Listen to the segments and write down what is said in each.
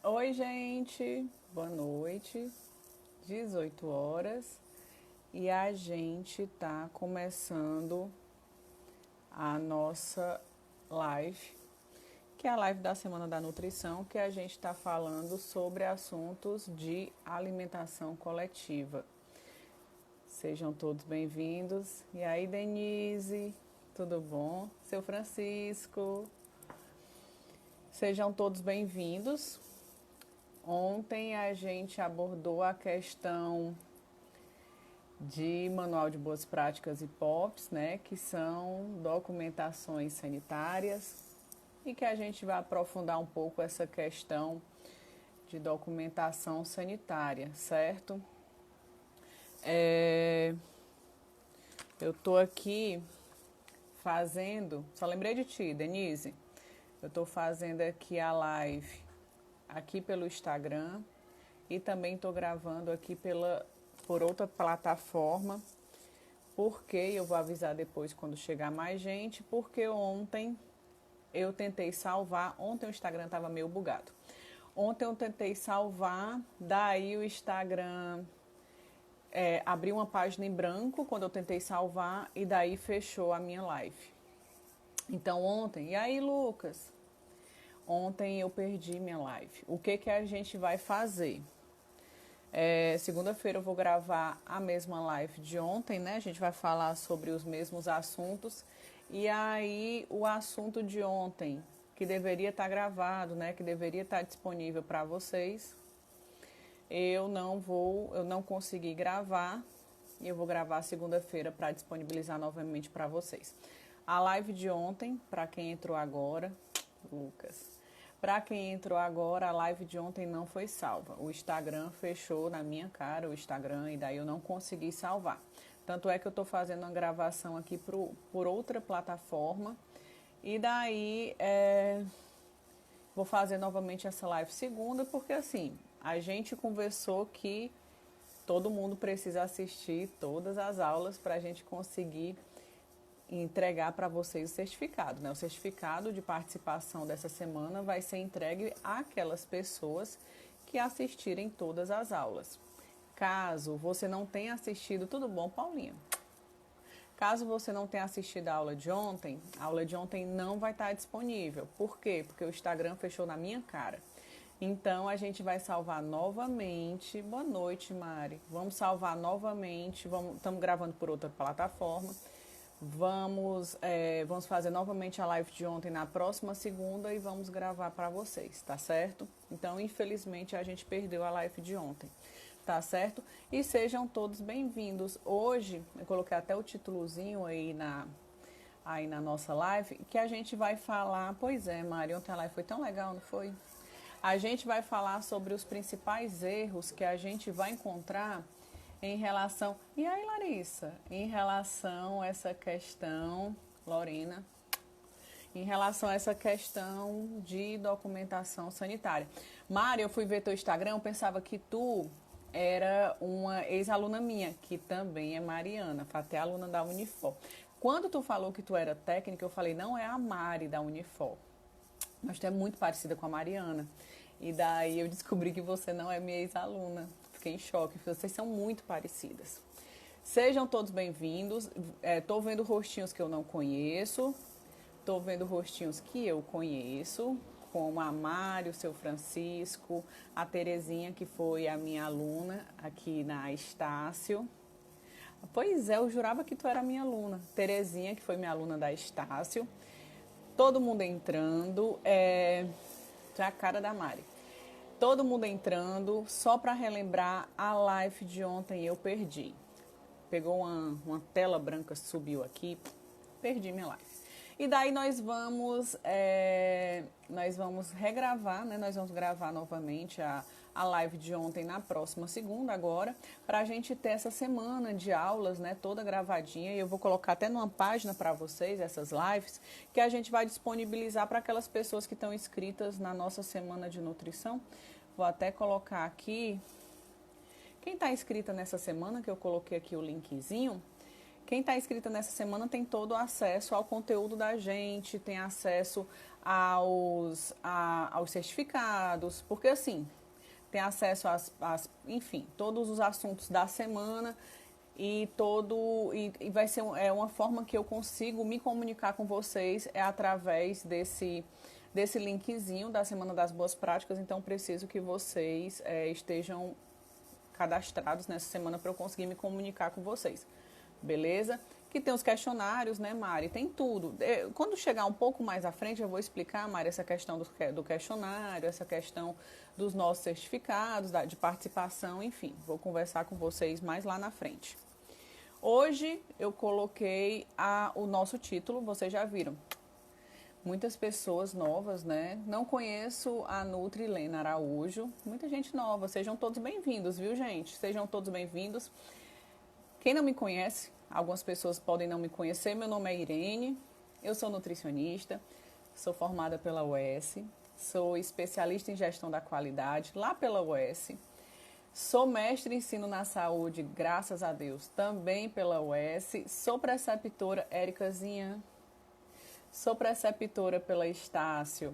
Oi, gente, boa noite, 18 horas e a gente tá começando a nossa live, que é a live da Semana da Nutrição, que a gente está falando sobre assuntos de alimentação coletiva. Sejam todos bem-vindos. E aí, Denise, tudo bom? Seu Francisco, sejam todos bem-vindos. Ontem a gente abordou a questão de Manual de Boas Práticas e POPs, né, que são documentações sanitárias, e que a gente vai aprofundar um pouco essa questão de documentação sanitária, certo? Eu tô aqui só lembrei de ti, Denise, eu tô fazendo aqui a live aqui pelo Instagram e também estou gravando aqui por outra plataforma, porque eu vou avisar depois quando chegar mais gente, porque ontem eu tentei salvar, ontem o Instagram estava meio bugado. Ontem eu tentei salvar, daí o Instagram abriu uma página em branco quando eu tentei salvar e daí fechou a minha live. Então ontem, e aí Lucas? Ontem eu perdi minha live. O que a gente vai fazer? Segunda-feira eu vou gravar a mesma live de ontem, né? A gente vai falar sobre os mesmos assuntos. E aí o assunto de ontem, que deveria estar gravado, né? Que deveria estar disponível para vocês, eu não consegui gravar. E eu vou gravar segunda-feira para disponibilizar novamente para vocês. A live de ontem, para quem entrou agora, Lucas. Para quem entrou agora, a live de ontem não foi salva. O Instagram fechou na minha cara, o Instagram, e daí eu não consegui salvar. Tanto é que eu estou fazendo uma gravação aqui por outra plataforma. E daí vou fazer novamente essa live segunda, porque assim, a gente conversou que todo mundo precisa assistir todas as aulas para a gente conseguir entregar para vocês o certificado, né? O certificado de participação dessa semana vai ser entregue àquelas pessoas que assistirem todas as aulas. Caso você não tenha assistido, tudo bom, Paulinha? Caso você não tenha assistido a aula de ontem não vai estar disponível. Por quê? Porque o Instagram fechou na minha cara. Então a gente vai salvar novamente. Boa noite, Mari. Vamos salvar novamente. Estamos gravando por outra plataforma. Vamos fazer novamente a live de ontem na próxima segunda e vamos gravar para vocês, tá certo? Então, infelizmente, a gente perdeu a live de ontem, tá certo? E sejam todos bem-vindos. Hoje, eu coloquei até o títulozinho aí na nossa live, que a gente vai falar... Pois é, Mari, ontem a live foi tão legal, não foi? A gente vai falar sobre os principais erros que a gente vai encontrar em relação... E aí, Larissa? Em relação a essa questão... Lorena? Em relação a essa questão de documentação sanitária. Mari, eu fui ver teu Instagram, eu pensava que tu era uma ex-aluna minha, que também é Mariana, até aluna da Unifor. Quando tu falou que tu era técnica, eu falei, não é a Mari da Unifor, mas tu é muito parecida com a Mariana. E daí eu descobri que você não é minha ex-aluna. Fiquei em choque, vocês são muito parecidas. Sejam todos bem-vindos. Estou vendo rostinhos que eu não conheço. Estou vendo rostinhos que eu conheço, como a Mari, o seu Francisco, a Terezinha, que foi a minha aluna aqui na Estácio. Pois é, eu jurava que tu era minha aluna. Terezinha, que foi minha aluna da Estácio. Todo mundo entrando. É a cara da Mari. Todo mundo entrando, só para relembrar, a live de ontem eu perdi. Pegou uma tela branca, subiu aqui, perdi minha live. E daí nós vamos regravar, né? Nós vamos gravar novamente a live de ontem na próxima segunda agora, para a gente ter essa semana de aulas, né? Toda gravadinha. E eu vou colocar até numa página para vocês essas lives, que a gente vai disponibilizar para aquelas pessoas que estão inscritas na nossa semana de nutrição. Vou até colocar aqui. Quem está inscrita nessa semana, que eu coloquei aqui o linkzinho, Quem está inscrita nessa semana tem todo o acesso ao conteúdo da gente, tem acesso aos certificados, porque assim, tem acesso enfim, todos os assuntos da semana e vai ser uma forma que eu consigo me comunicar com vocês é através desse linkzinho da Semana das Boas Práticas, então preciso que vocês estejam cadastrados nessa semana para eu conseguir me comunicar com vocês, beleza? Que tem os questionários, né, Mari? Tem tudo. Quando chegar um pouco mais à frente, eu vou explicar, Mari, essa questão do questionário, essa questão dos nossos certificados, de participação, enfim. Vou conversar com vocês mais lá na frente. Hoje eu coloquei o nosso título, vocês já viram. Muitas pessoas novas, né? Não conheço a Nutri Lena Araújo. Muita gente nova. Sejam todos bem-vindos, viu, gente? Sejam todos bem-vindos. Quem não me conhece, algumas pessoas podem não me conhecer. Meu nome é Irene, eu sou nutricionista, sou formada pela UES, sou especialista em gestão da qualidade lá pela UES. Sou mestre em ensino na saúde, graças a Deus, também pela UES. Sou preceptora, Éricazinha. Sou preceptora pela Estácio,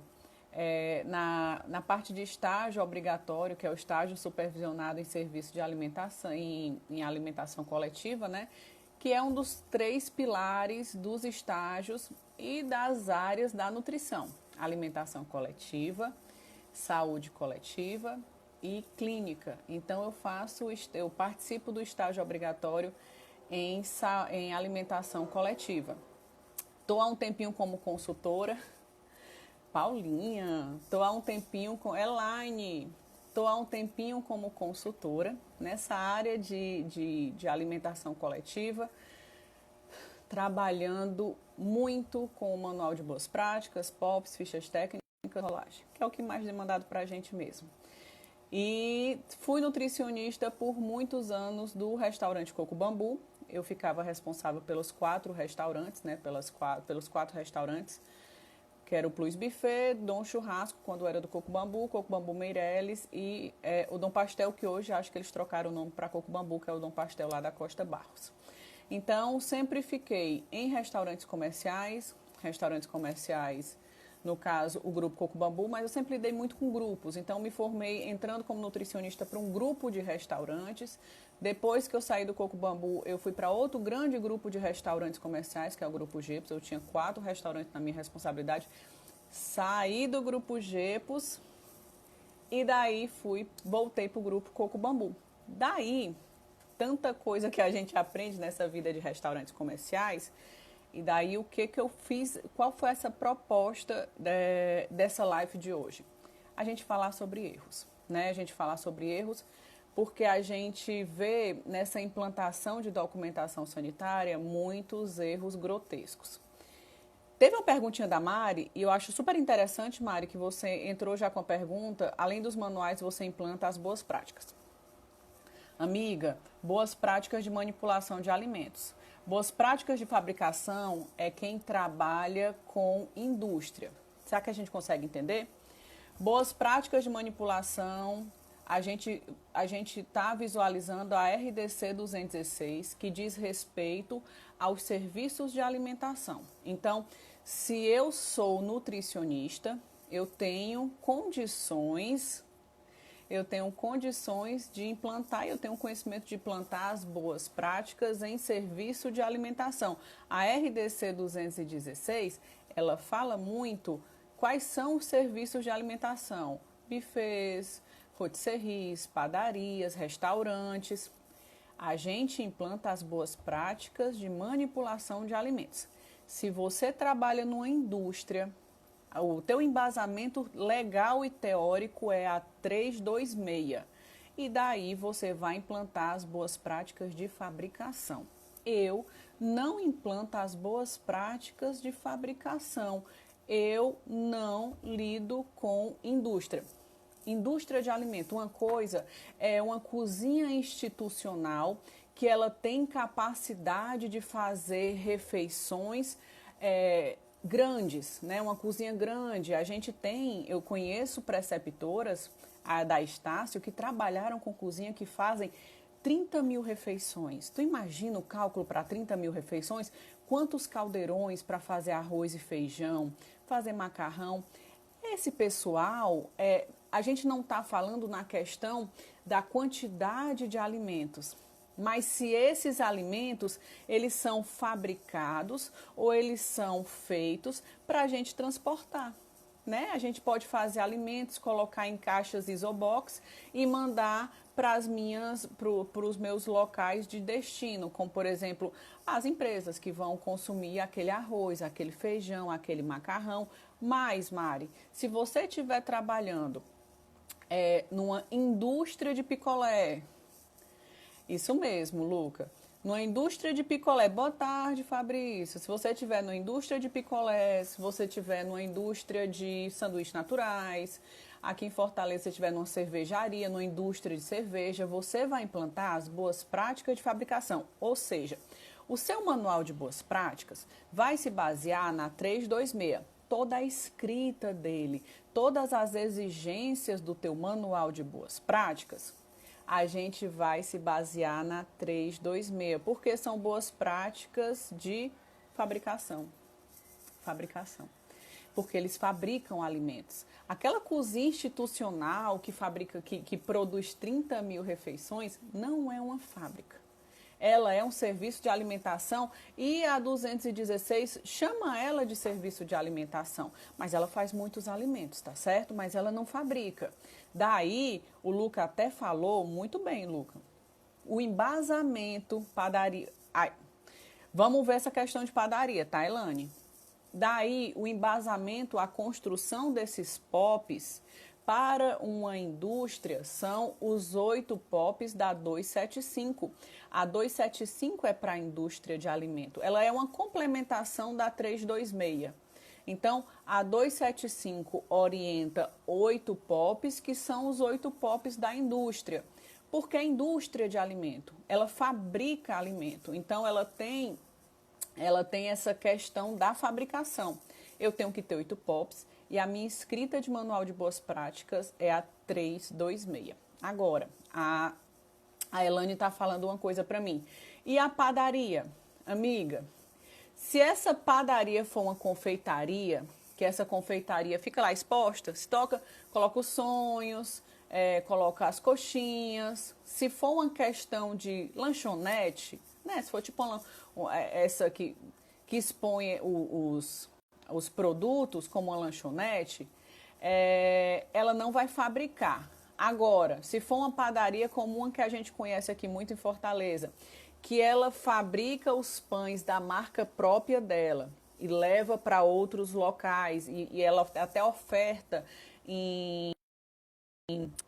na parte de estágio obrigatório, que é o estágio supervisionado em serviço de alimentação, em alimentação coletiva, né? Que é um dos 3 pilares dos estágios e das áreas da nutrição. Alimentação coletiva, saúde coletiva e clínica. Então eu participo do estágio obrigatório em alimentação coletiva. Estou há um tempinho como consultora, Paulinha, estou há um tempinho com Elaine, estou há um tempinho como consultora nessa área de alimentação coletiva, trabalhando muito com o Manual de Boas Práticas, POPs, fichas técnicas, rolagem, que é o que mais demandado para a gente mesmo. E fui nutricionista por muitos anos do restaurante Coco Bambu. Eu ficava responsável pelos 4 restaurantes, né? Pelos 4 restaurantes, que era o Plus Buffet, Dom Churrasco, quando era do Coco Bambu Meireles e o Dom Pastel, que hoje acho que eles trocaram o nome para Coco Bambu, que é o Dom Pastel lá da Costa Barros. Então, sempre fiquei em restaurantes comerciais, no caso, o grupo Coco Bambu, mas eu sempre lidei muito com grupos. Então, me formei entrando como nutricionista para um grupo de restaurantes. Depois que eu saí do Coco Bambu, eu fui para outro grande grupo de restaurantes comerciais, que é o Grupo Gepos. Eu tinha 4 restaurantes na minha responsabilidade. Saí do Grupo Gepos e daí voltei para o grupo Coco Bambu. Daí, tanta coisa que a gente aprende nessa vida de restaurantes comerciais. E daí o que eu fiz, qual foi essa proposta dessa live de hoje? A gente falar sobre erros, né? A gente falar sobre erros porque a gente vê nessa implantação de documentação sanitária muitos erros grotescos. Teve uma perguntinha da Mari, e eu acho super interessante, Mari, que você entrou já com a pergunta, além dos manuais, você implanta as boas práticas. Amiga, boas práticas de manipulação de alimentos. Boas práticas de fabricação é quem trabalha com indústria. Será que a gente consegue entender? Boas práticas de manipulação, a gente está visualizando a RDC 216, que diz respeito aos serviços de alimentação. Então, se eu sou nutricionista, eu tenho condições de implantar, eu tenho conhecimento de implantar as boas práticas em serviço de alimentação. A RDC 216, ela fala muito quais são os serviços de alimentação. Buffets, rotisseries, padarias, restaurantes. A gente implanta as boas práticas de manipulação de alimentos. Se você trabalha numa indústria, o teu embasamento legal e teórico é a 326. E daí você vai implantar as boas práticas de fabricação. Eu não implanto as boas práticas de fabricação. Eu não lido com indústria. Indústria de alimento, uma coisa é uma cozinha institucional que ela tem capacidade de fazer refeições grandes, né? Uma cozinha grande. Eu conheço preceptoras da Estácio que trabalharam com cozinha que fazem 30 mil refeições. Tu imagina o cálculo para 30 mil refeições? Quantos caldeirões para fazer arroz e feijão, fazer macarrão? Esse pessoal, a gente não está falando na questão da quantidade de alimentos, mas se esses alimentos, eles são fabricados ou eles são feitos para a gente transportar. Né? A gente pode fazer alimentos, colocar em caixas isobox e mandar para os meus locais de destino, como por exemplo as empresas que vão consumir aquele arroz, aquele feijão, aquele macarrão. Mas, Mari, se você estiver trabalhando numa indústria de picolé, isso mesmo, Luca. Numa indústria de picolé, boa tarde, Fabrício. Se você estiver numa indústria de picolé, se você estiver numa indústria de sanduíches naturais, aqui em Fortaleza, se estiver numa cervejaria, numa indústria de cerveja, você vai implantar as boas práticas de fabricação. Ou seja, o seu manual de boas práticas vai se basear na 326. Toda a escrita dele, todas as exigências do teu manual de boas práticas, a gente vai se basear na 326, porque são boas práticas de fabricação. Porque eles fabricam alimentos. Aquela cozinha institucional que produz 30 mil refeições, não é uma fábrica. Ela é um serviço de alimentação e a 216 chama ela de serviço de alimentação, mas ela faz muitos alimentos, tá certo? Mas ela não fabrica. Daí, o Luca até falou, muito bem, Luca, o embasamento, padaria... vamos ver essa questão de padaria, tá, Elane? Daí, o embasamento, a construção desses POPs para uma indústria são os 8 POPs da 275. A 275 é para a indústria de alimento. Ela é uma complementação da 326. Então, a 275 orienta 8 POPs, que são os 8 POPs da indústria. Porque a indústria de alimento, ela fabrica alimento. Então, ela tem essa questão da fabricação. Eu tenho que ter 8 POPs e a minha escrita de manual de boas práticas é a 326. Agora, a Elane está falando uma coisa para mim. E a padaria? Amiga, se essa padaria for uma confeitaria, que essa confeitaria fica lá exposta, se toca, coloca os sonhos, coloca as coxinhas. Se for uma questão de lanchonete, né? Se for tipo essa que expõe os produtos como uma lanchonete, ela não vai fabricar. Agora, se for uma padaria como uma que a gente conhece aqui muito em Fortaleza, que ela fabrica os pães da marca própria dela e leva para outros locais e ela até oferta em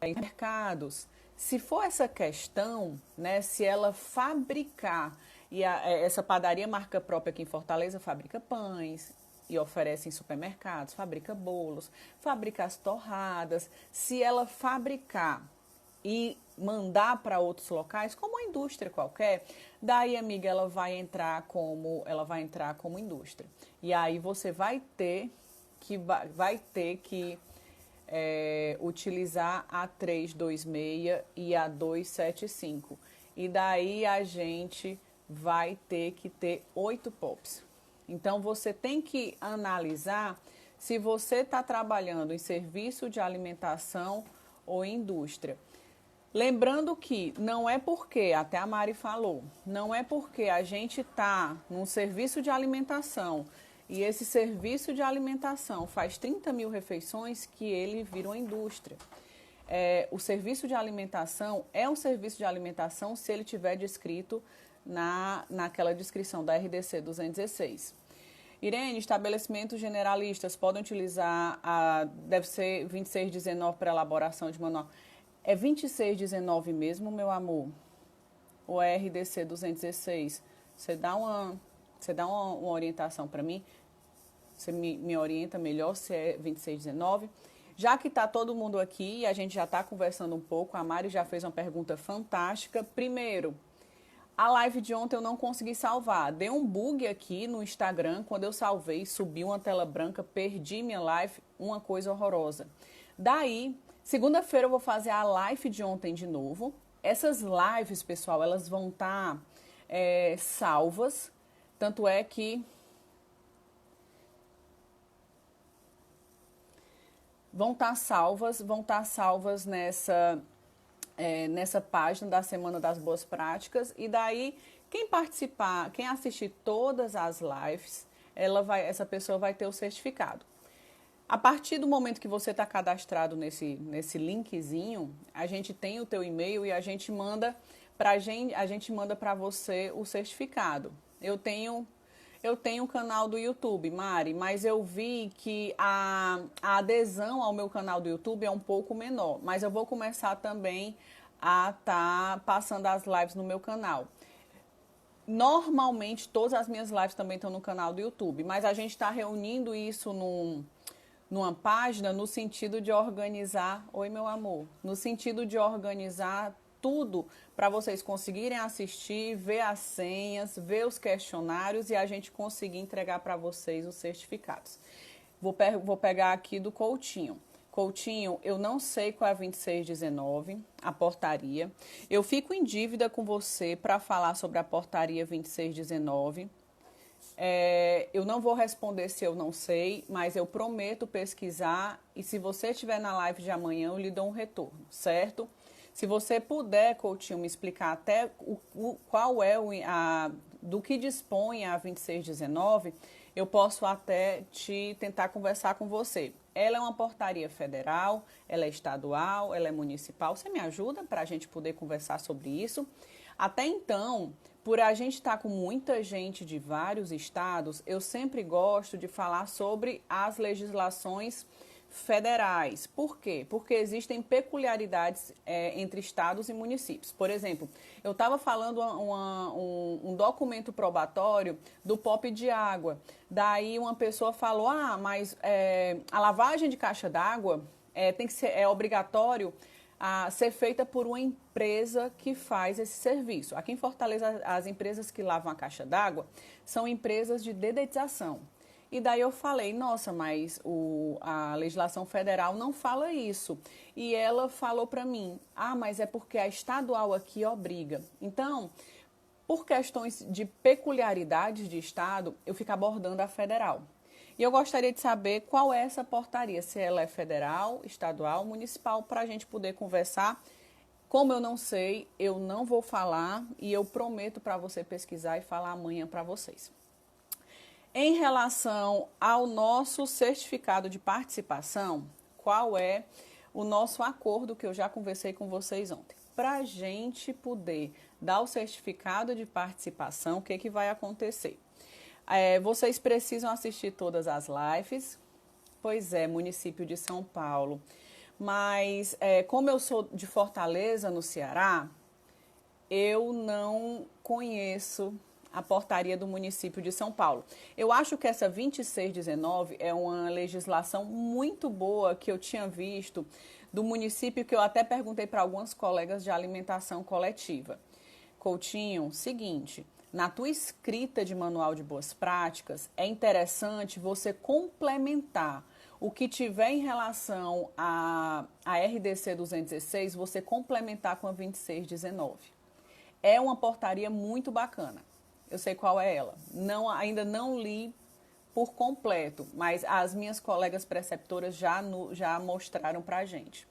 mercados. Se for essa questão, né, se ela fabricar, e essa padaria marca própria aqui em Fortaleza fabrica pães e oferece em supermercados, fabrica bolos, fabrica as torradas. Se ela fabricar e mandar para outros locais, como uma indústria qualquer, daí, amiga, ela vai entrar como indústria. E aí você vai ter que utilizar a 326 e a 275. E daí a gente vai ter que ter 8 POPs. Então, você tem que analisar se você está trabalhando em serviço de alimentação ou indústria. Lembrando que não é porque, até a Mari falou, não é porque a gente está num serviço de alimentação e esse serviço de alimentação faz 30 mil refeições que ele vira uma indústria. O serviço de alimentação é um serviço de alimentação se ele tiver descrito naquela descrição da RDC 216. Irene, estabelecimentos generalistas podem utilizar, deve ser 2619 para elaboração de manual. É 2619 mesmo, meu amor? Ou é RDC 216? Você dá uma orientação para mim? Você me orienta melhor se é 2619? Já que está todo mundo aqui e a gente já está conversando um pouco, a Mari já fez uma pergunta fantástica. Primeiro, a live de ontem eu não consegui salvar. Deu um bug aqui no Instagram. Quando eu salvei, subiu uma tela branca, perdi minha live, uma coisa horrorosa. Daí, segunda-feira eu vou fazer a live de ontem de novo. Essas lives, pessoal, elas vão estar salvas, tanto é que vão estar salvas nessa página da Semana das Boas Práticas. E daí, quem participar, quem assistir todas as lives, essa pessoa vai ter o certificado. A partir do momento que você está cadastrado nesse linkzinho, a gente tem o teu e-mail e a gente manda para você o certificado. Eu tenho um canal do YouTube, Mari, mas eu vi que a adesão ao meu canal do YouTube é um pouco menor. Mas eu vou começar também a estar passando as lives no meu canal. Normalmente, todas as minhas lives também estão no canal do YouTube, mas a gente está reunindo isso numa página no sentido de organizar... Oi, meu amor. No sentido de organizar tudo para vocês conseguirem assistir, ver as senhas, ver os questionários e a gente conseguir entregar para vocês os certificados. Vou pegar aqui do Coutinho. Coutinho, eu não sei qual é a 2619, a portaria. Eu fico em dívida com você para falar sobre a portaria 2619. Eu não vou responder se eu não sei, mas eu prometo pesquisar e se você estiver na live de amanhã, eu lhe dou um retorno, certo? Se você puder, Coutinho, me explicar até qual é do que dispõe a 2619, eu posso até tentar conversar com você. Ela é uma portaria federal, ela é estadual, ela é municipal. Você me ajuda para a gente poder conversar sobre isso? Até então, por a gente estar com muita gente de vários estados, eu sempre gosto de falar sobre as legislações federais. Por quê? Porque existem peculiaridades entre estados e municípios. Por exemplo, eu estava falando um documento probatório do POP de água. Daí uma pessoa falou, mas a lavagem de caixa d'água é obrigatório a ser feita por uma empresa que faz esse serviço. Aqui em Fortaleza, as empresas que lavam a caixa d'água são empresas de dedetização. E daí eu falei, nossa, mas a legislação federal não fala isso. E ela falou para mim, mas é porque a estadual aqui obriga. Então, por questões de peculiaridades de estado, eu fico abordando a federal. E eu gostaria de saber qual é essa portaria, se ela é federal, estadual, municipal, para a gente poder conversar. Como eu não sei, eu não vou falar e eu prometo para você pesquisar e falar amanhã para vocês. Em relação ao nosso certificado de participação, qual é o nosso acordo que eu já conversei com vocês ontem? Para a gente poder dar o certificado de participação, o que vai acontecer? Vocês precisam assistir todas as lives. Pois é, município de São Paulo. Mas como eu sou de Fortaleza, no Ceará, eu não conheço a portaria do município de São Paulo. Eu acho que essa 2619 é uma legislação muito boa que eu tinha visto do município, que eu até perguntei para algumas colegas de alimentação coletiva. Coutinho, seguinte, na tua escrita de manual de boas práticas, é interessante você complementar o que tiver em relação à RDC 216, você complementar com a 2619. É uma portaria muito bacana. Eu sei qual é ela. Ainda não li por completo, mas as minhas colegas preceptoras já mostraram para a gente.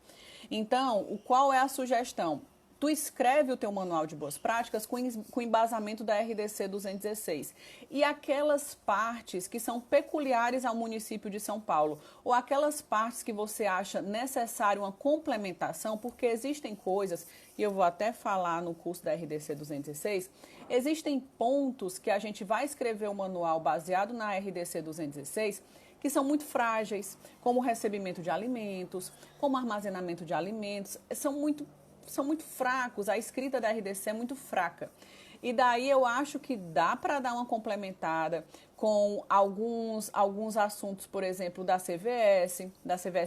Então, qual é a sugestão? Tu escreve o teu manual de boas práticas com embasamento da RDC 216. E aquelas partes que são peculiares ao município de São Paulo, ou aquelas partes que você acha necessário uma complementação, porque existem coisas, e eu vou até falar no curso da RDC 216, existem pontos que a gente vai escrever o manual baseado na RDC 216, que são muito frágeis, como o recebimento de alimentos, como o armazenamento de alimentos, são muito fracos, a escrita da RDC é muito fraca. E daí eu acho que dá para dar uma complementada com alguns assuntos, por exemplo, da CVS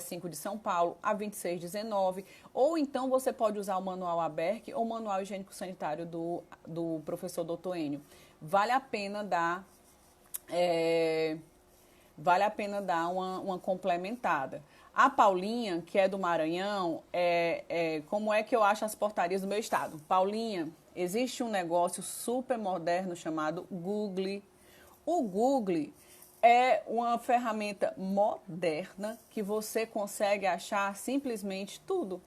5 de São Paulo, a 2619, ou então você pode usar o manual ABERC ou o manual higiênico sanitário do professor Dr. Enio. Vale a pena dar uma complementada. A Paulinha, que é do Maranhão, como é que eu acho as portarias do meu estado? Paulinha, existe um negócio super moderno chamado Google. O Google é uma ferramenta moderna que você consegue achar simplesmente tudo.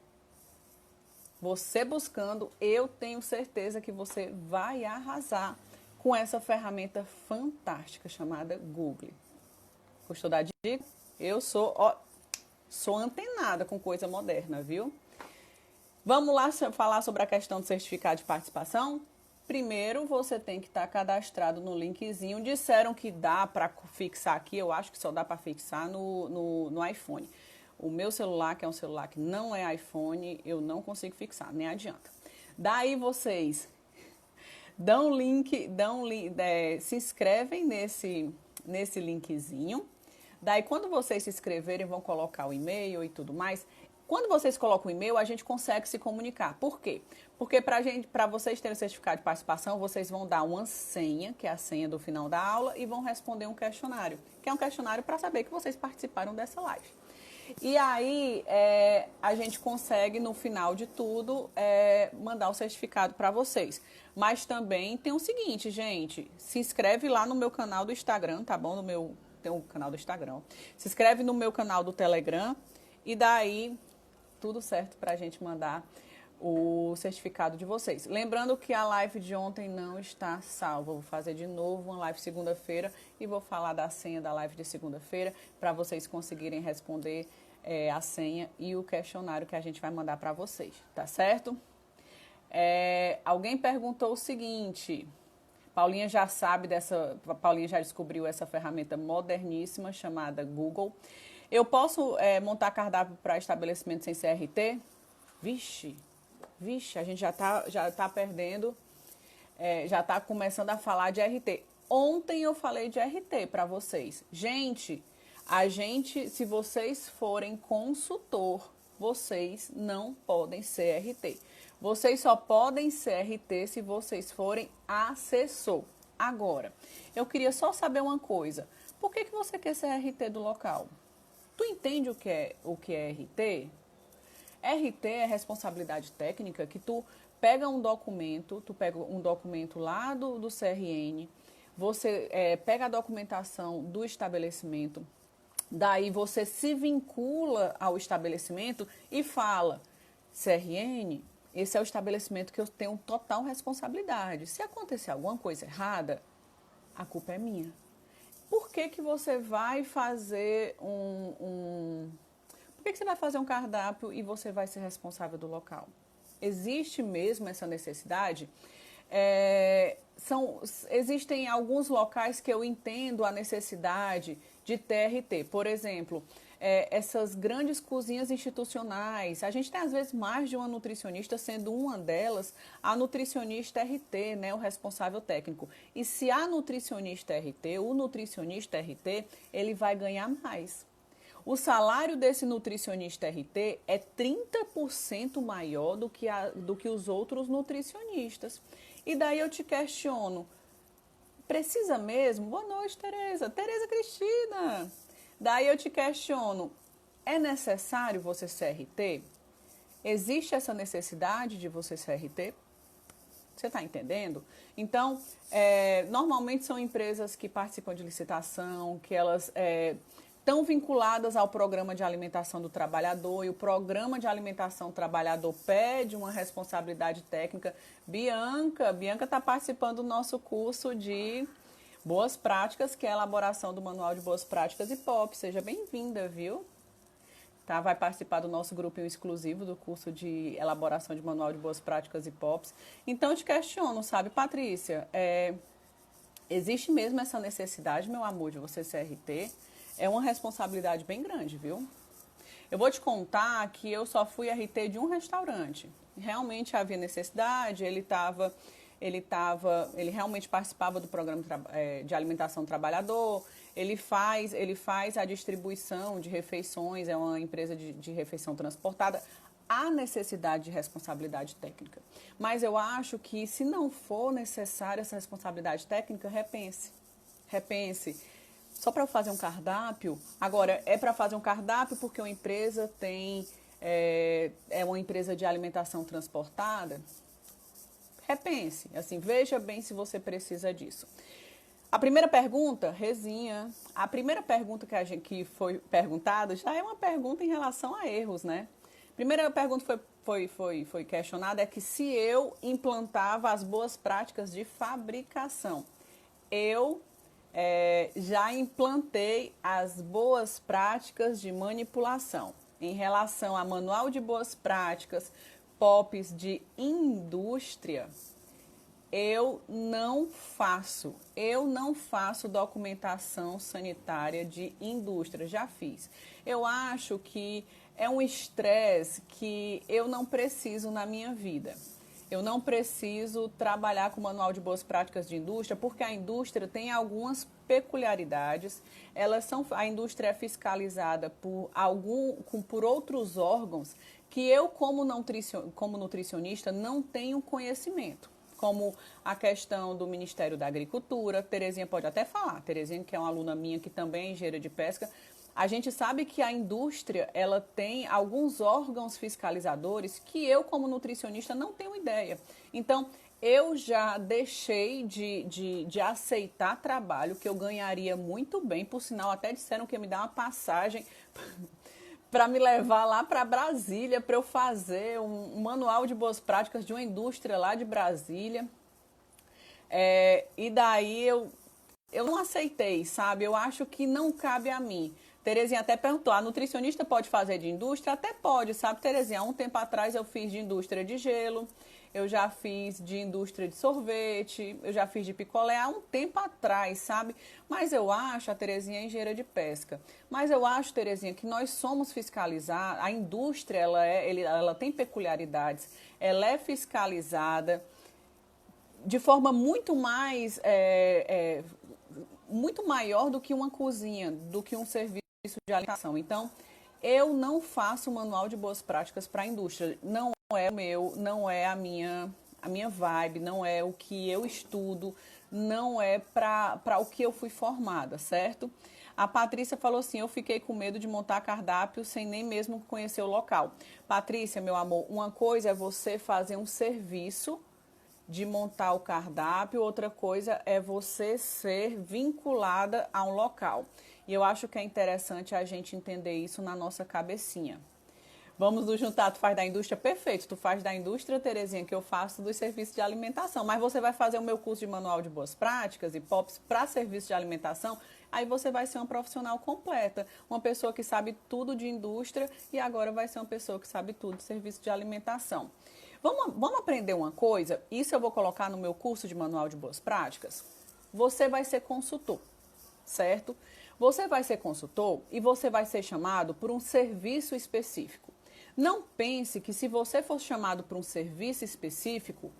Você buscando, eu tenho certeza que você vai arrasar com essa ferramenta fantástica chamada Google. Gostou da dica? Eu sou antenada com coisa moderna, viu? Vamos lá falar sobre a questão do certificado de participação? Primeiro, você tem que estar cadastrado no linkzinho. Disseram que dá para fixar aqui, eu acho que só dá para fixar no iPhone. O meu celular, que é um celular que não é iPhone, eu não consigo fixar, nem adianta. Daí vocês se inscrevem nesse linkzinho. Daí, quando vocês se inscreverem, vão colocar o e-mail e tudo mais. Quando vocês colocam o e-mail, a gente consegue se comunicar. Por quê? Porque para vocês terem o certificado de participação, vocês vão dar uma senha, que é a senha do final da aula, e vão responder um questionário, que é um questionário para saber que vocês participaram dessa live. E aí, a gente consegue, no final de tudo, mandar o certificado para vocês. Mas também tem o seguinte, gente, se inscreve lá no meu canal do Instagram, tá bom? Tem um canal do Instagram. Se inscreve no meu canal do Telegram e daí tudo certo para a gente mandar o certificado de vocês. Lembrando que a live de ontem não está salva. Vou fazer de novo uma live segunda-feira e vou falar da senha da live de segunda-feira para vocês conseguirem responder a senha e o questionário que a gente vai mandar para vocês, tá certo? Alguém perguntou o seguinte... Paulinha já descobriu essa ferramenta moderníssima chamada Google. Eu posso montar cardápio para estabelecimento sem CRT? Vixe, a gente já tá perdendo, já está começando a falar de RT. Ontem eu falei de RT para vocês. Gente, se vocês forem consultor, vocês não podem ser RT. Vocês só podem ser RT se vocês forem assessor. Agora, eu queria só saber uma coisa. Por que você quer ser RT do local? Tu entende o que é RT? RT é responsabilidade técnica que tu pega um documento lá do CRN, você pega a documentação do estabelecimento, daí você se vincula ao estabelecimento e fala, CRN, esse é o estabelecimento que eu tenho total responsabilidade. Se acontecer alguma coisa errada, a culpa é minha. Por que você vai fazer Por que você vai fazer um cardápio e você vai ser responsável do local? Existe mesmo essa necessidade? Existem alguns locais que eu entendo a necessidade de TRT. Por exemplo, essas grandes cozinhas institucionais. A gente tem, às vezes, mais de uma nutricionista, sendo uma delas a nutricionista RT, né, o responsável técnico. E se a nutricionista RT, o nutricionista RT, ele vai ganhar mais. O salário desse nutricionista RT é 30% maior do que os outros nutricionistas. E daí eu te questiono, precisa mesmo? Boa noite, Tereza. Tereza Cristina. Daí eu te questiono, é necessário você ser RT? Existe essa necessidade de você ser RT? Você está entendendo? Então, normalmente são empresas que participam de licitação, que elas estão vinculadas ao programa de alimentação do trabalhador, e o programa de alimentação do trabalhador pede uma responsabilidade técnica. Bianca está participando do nosso curso de Boas Práticas, que é a elaboração do Manual de Boas Práticas e POP. Seja bem-vinda, viu? Tá, vai participar do nosso grupinho exclusivo do curso de elaboração de Manual de Boas Práticas e POPs. Então, eu te questiono, sabe, Patrícia, existe mesmo essa necessidade, meu amor, de você ser RT? É uma responsabilidade bem grande, viu? Eu vou te contar que eu só fui RT de um restaurante. Realmente havia necessidade, ele realmente participava do programa de alimentação do trabalhador, ele faz a distribuição de refeições, é uma empresa de refeição transportada. Há necessidade de responsabilidade técnica. Mas eu acho que, se não for necessária essa responsabilidade técnica, repense. só para fazer um cardápio. Agora, é para fazer um cardápio porque uma empresa tem, é uma empresa de alimentação transportada? Repense, assim, veja bem se você precisa disso. A primeira pergunta, Rezinha, a primeira pergunta que foi perguntada já é uma pergunta em relação a erros, né? A primeira pergunta foi questionada é que se eu implantava as boas práticas de fabricação. Eu já implantei as boas práticas de manipulação. Em relação a manual de boas práticas, POPs de indústria, eu não faço documentação sanitária de indústria, já fiz. Eu acho que é um estresse que eu não preciso na minha vida. Eu não preciso trabalhar com manual de boas práticas de indústria, porque a indústria tem algumas peculiaridades. A indústria é fiscalizada por outros órgãos que eu, como nutricionista, não tenho conhecimento. Como a questão do Ministério da Agricultura, Terezinha pode até falar, Terezinha, que é uma aluna minha que também é engenheira de pesca, a gente sabe que a indústria, ela tem alguns órgãos fiscalizadores que eu, como nutricionista, não tenho ideia. Então, eu já deixei de aceitar trabalho que eu ganharia muito bem, por sinal, até disseram que ia me dar uma passagem para me levar lá para Brasília, para eu fazer um manual de boas práticas de uma indústria lá de Brasília. E daí eu não aceitei, sabe? Eu acho que não cabe a mim. Terezinha até perguntou, a nutricionista pode fazer de indústria? Até pode, sabe, Terezinha? Há um tempo atrás eu fiz de indústria de gelo, eu já fiz de indústria de sorvete, eu já fiz de picolé há um tempo atrás, sabe? Mas eu acho, a Terezinha é engenheira de pesca, mas eu acho, Terezinha, que nós somos fiscalizados, a indústria, ela tem peculiaridades, ela é fiscalizada de forma muito mais, muito maior do que uma cozinha, do que um serviço de alimentação. Então, eu não faço manual de boas práticas para a indústria. Não é o meu, não é a minha vibe, não é o que eu estudo, não é para o que eu fui formada, certo? A Patrícia falou assim, eu fiquei com medo de montar cardápio sem nem mesmo conhecer o local. Patrícia, meu amor, uma coisa é você fazer um serviço de montar o cardápio, outra coisa é você ser vinculada a um local. E eu acho que é interessante a gente entender isso na nossa cabecinha. Vamos nos juntar, tu faz da indústria? Perfeito, tu faz da indústria, Terezinha, que eu faço dos serviços de alimentação. Mas você vai fazer o meu curso de manual de boas práticas e POPs para serviço de alimentação, aí você vai ser uma profissional completa. Uma pessoa que sabe tudo de indústria e agora vai ser uma pessoa que sabe tudo de serviço de alimentação. Vamos aprender uma coisa? Isso eu vou colocar no meu curso de manual de boas práticas. Você vai ser consultor, certo? Você vai ser consultor e você vai ser chamado por um serviço específico. Não pense que se você for chamado por um serviço específico,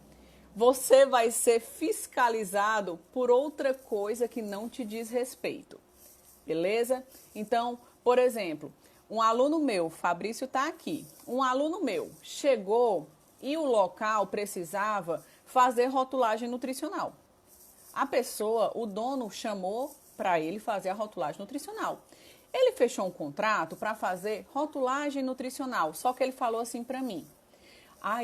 você vai ser fiscalizado por outra coisa que não te diz respeito. Beleza? Então, por exemplo, um aluno meu, Fabrício está aqui, um aluno meu chegou e o local precisava fazer rotulagem nutricional. A pessoa, o dono chamou para ele fazer a rotulagem nutricional. Ele fechou um contrato para fazer rotulagem nutricional, só que ele falou assim para mim,